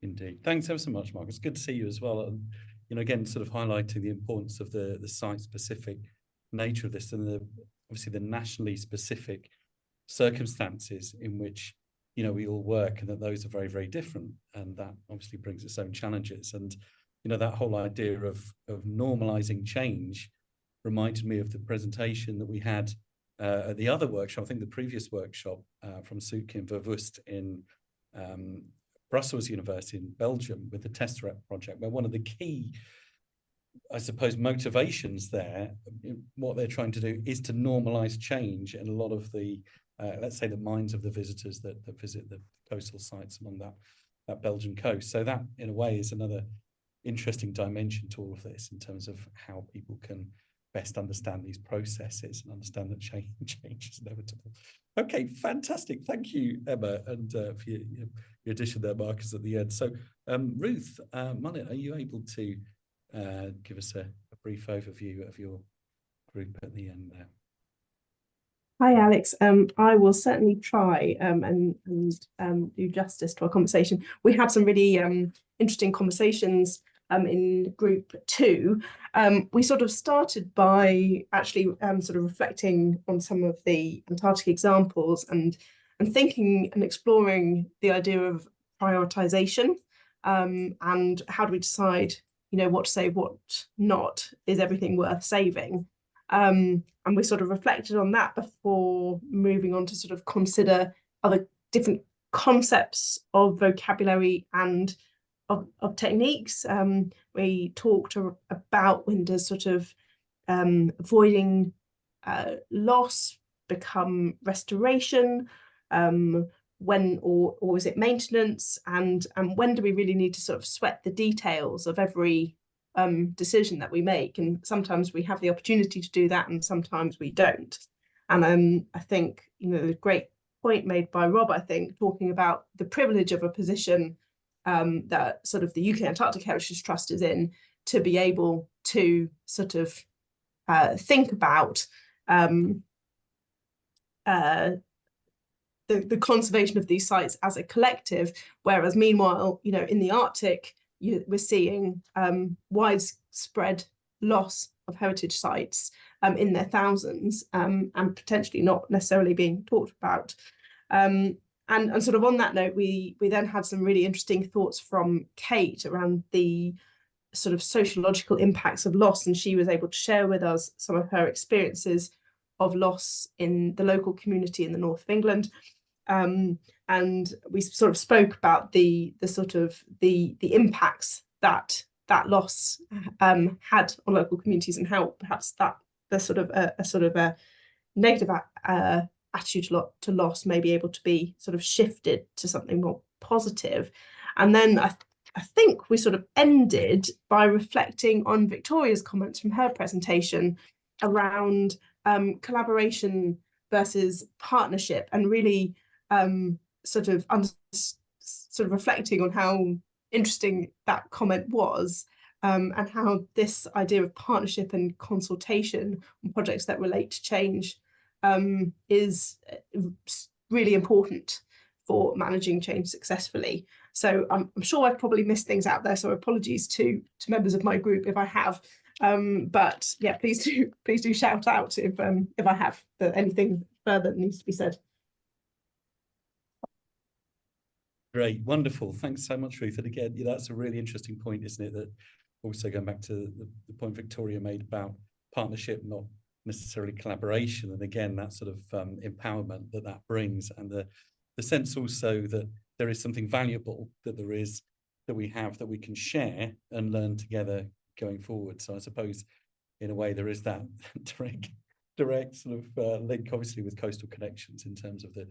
Indeed. Thanks ever so much, Mark. It's good to see you as well. And, again, sort of highlighting the importance of the site-specific nature of this, and obviously the nationally specific circumstances in which, we all work, and that those are very, very different. And that obviously brings its own challenges. And, that whole idea of normalizing change reminded me of the presentation that we had at the other workshop, I think the previous workshop from Soetke and Verwoest in Brussels University in Belgium with the Tesseract project, where one of the key, I suppose, motivations there, what they're trying to do is to normalize change. And a lot of the let's say, the minds of the visitors that visit the coastal sites along that Belgian coast. So that, in a way, is another interesting dimension to all of this in terms of how people can best understand these processes and understand that change is inevitable. Okay, fantastic. Thank you, Emma, and for your addition there, Marcus, at the end. So Ruth Mullett, are you able to give us a brief overview of your group at the end there? Hi, Alex. I will certainly try and do justice to our conversation. We had some really interesting conversations in group 2. We sort of started by actually sort of reflecting on some of the Antarctic examples and thinking and exploring the idea of prioritization and how do we decide, what to save, what not, is everything worth saving? And we sort of reflected on that before moving on to sort of consider other different concepts of vocabulary and of techniques. We talked about when does sort of avoiding loss become restoration, when or is it maintenance, and when do we really need to sort of sweat the details of every decision that we make? And sometimes we have the opportunity to do that and sometimes we don't. And I think, the great point made by Rob, I think, talking about the privilege of a position that sort of the UK Antarctic Heritage Trust is in, to be able to sort of think about the conservation of these sites as a collective, whereas meanwhile, in the Arctic, we're seeing widespread loss of heritage sites in their thousands and potentially not necessarily being talked about. And sort of on that note, we then had some really interesting thoughts from Kate around the sort of sociological impacts of loss, and she was able to share with us some of her experiences of loss in the local community in the north of England. And we sort of spoke about the sort of the impacts that loss had on local communities, and how perhaps that there's sort of a negative attitude to loss may be able to be sort of shifted to something more positive. And then I think we sort of ended by reflecting on Victoria's comments from her presentation around collaboration versus partnership, and really sort of reflecting on how interesting that comment was, and how this idea of partnership and consultation on projects that relate to change is really important for managing change successfully. So I'm sure I've probably missed things out there, so apologies to members of my group if I have. But yeah, please do shout out if I have anything further that needs to be said. Great, wonderful. Thanks so much, Ruth. And again, that's a really interesting point, isn't it? That also going back to the point Victoria made about partnership, not necessarily collaboration. And again, that sort of empowerment that brings, and the sense also that there is something valuable that we have that we can share and learn together going forward. So I suppose in a way there is that direct sort of link, obviously, with Coastal Connections, in terms of the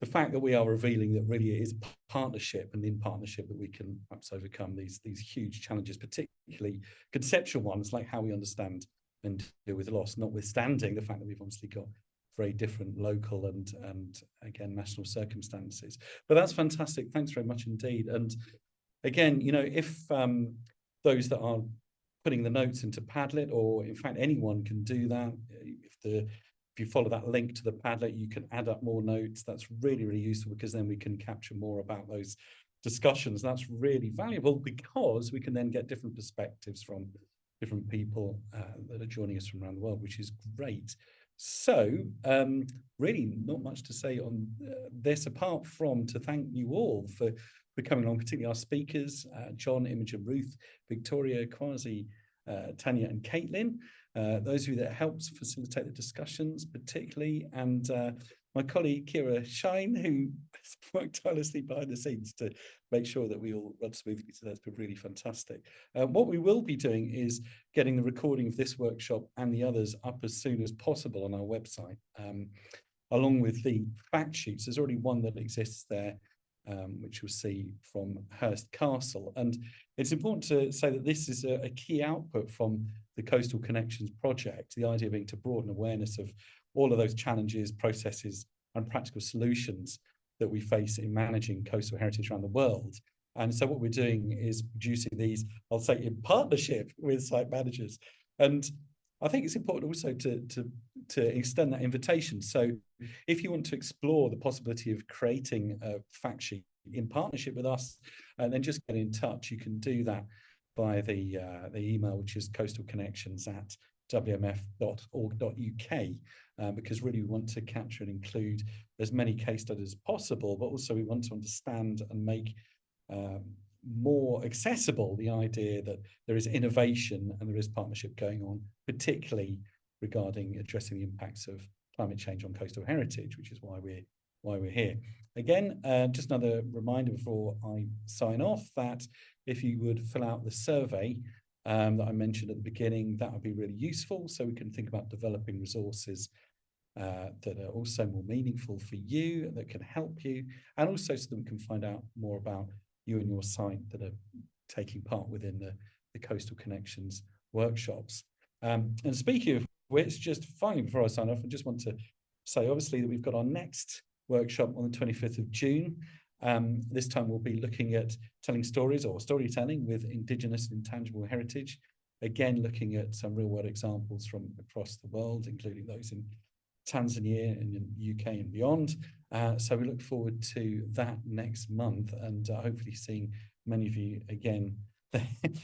fact that we are revealing that really it is partnership, and in partnership that we can perhaps overcome these huge challenges, particularly conceptual ones like how we understand and deal with loss, notwithstanding the fact that we've obviously got very different local and again national circumstances. But that's fantastic. Thanks very much indeed. And again, if those that are putting the notes into Padlet, or in fact anyone can do that, if you follow that link to the Padlet, you can add up more notes. That's really, really useful, because then we can capture more about those discussions. That's really valuable, because we can then get different perspectives from different people that are joining us from around the world, which is great. So really not much to say on this, apart from to thank you all for coming along, particularly our speakers, John, Imogen, Ruth, Victoria, Kwasi, Tanya and Caitlin, those of you that helped facilitate the discussions particularly, and my colleague Kira Shine, who worked tirelessly behind the scenes to make sure that we all run smoothly. So that's been really fantastic. What we will be doing is getting the recording of this workshop and the others up as soon as possible on our website. along with the fact sheets. There's already one that exists there, which you'll see from Hurst Castle. And it's important to say that this is a key output from the Coastal Connections project, the idea being to broaden awareness of all of those challenges, processes, and practical solutions that we face in managing coastal heritage around the world. And so what we're doing is producing these, I'll say, in partnership with site managers. And I think it's important also to extend that invitation. So if you want to explore the possibility of creating a fact sheet in partnership with us, and then just get in touch, you can do that by the email, which is coastalconnections@wmf.org.uk, because really we want to capture and include as many case studies as possible, but also we want to understand and make more accessible the idea that there is innovation and there is partnership going on, particularly regarding addressing the impacts of climate change on coastal heritage, which is why we're here. Again, just another reminder before I sign off that if you would fill out the survey that I mentioned at the beginning, that would be really useful, so we can think about developing resources that are also more meaningful for you, that can help you, and also so that we can find out more about you and your site that are taking part within the Coastal Connections workshops. And speaking of which, just finally before I sign off, I just want to say obviously that we've got our next workshop on the 25th of June. This time we'll be looking at telling stories or storytelling with Indigenous and intangible heritage. Again, looking at some real world examples from across the world, including those in Tanzania and in the UK and beyond. So we look forward to that next month, and hopefully seeing many of you again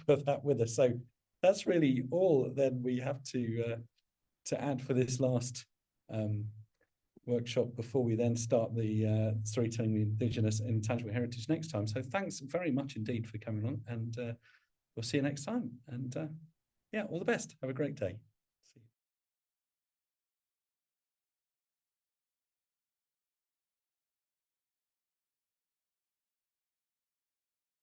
for that with us. So that's really all then we have to add for this last workshop before we then start the storytelling with Indigenous and intangible heritage next time. So thanks very much indeed for coming on, and we'll see you next time. And yeah, all the best. Have a great day.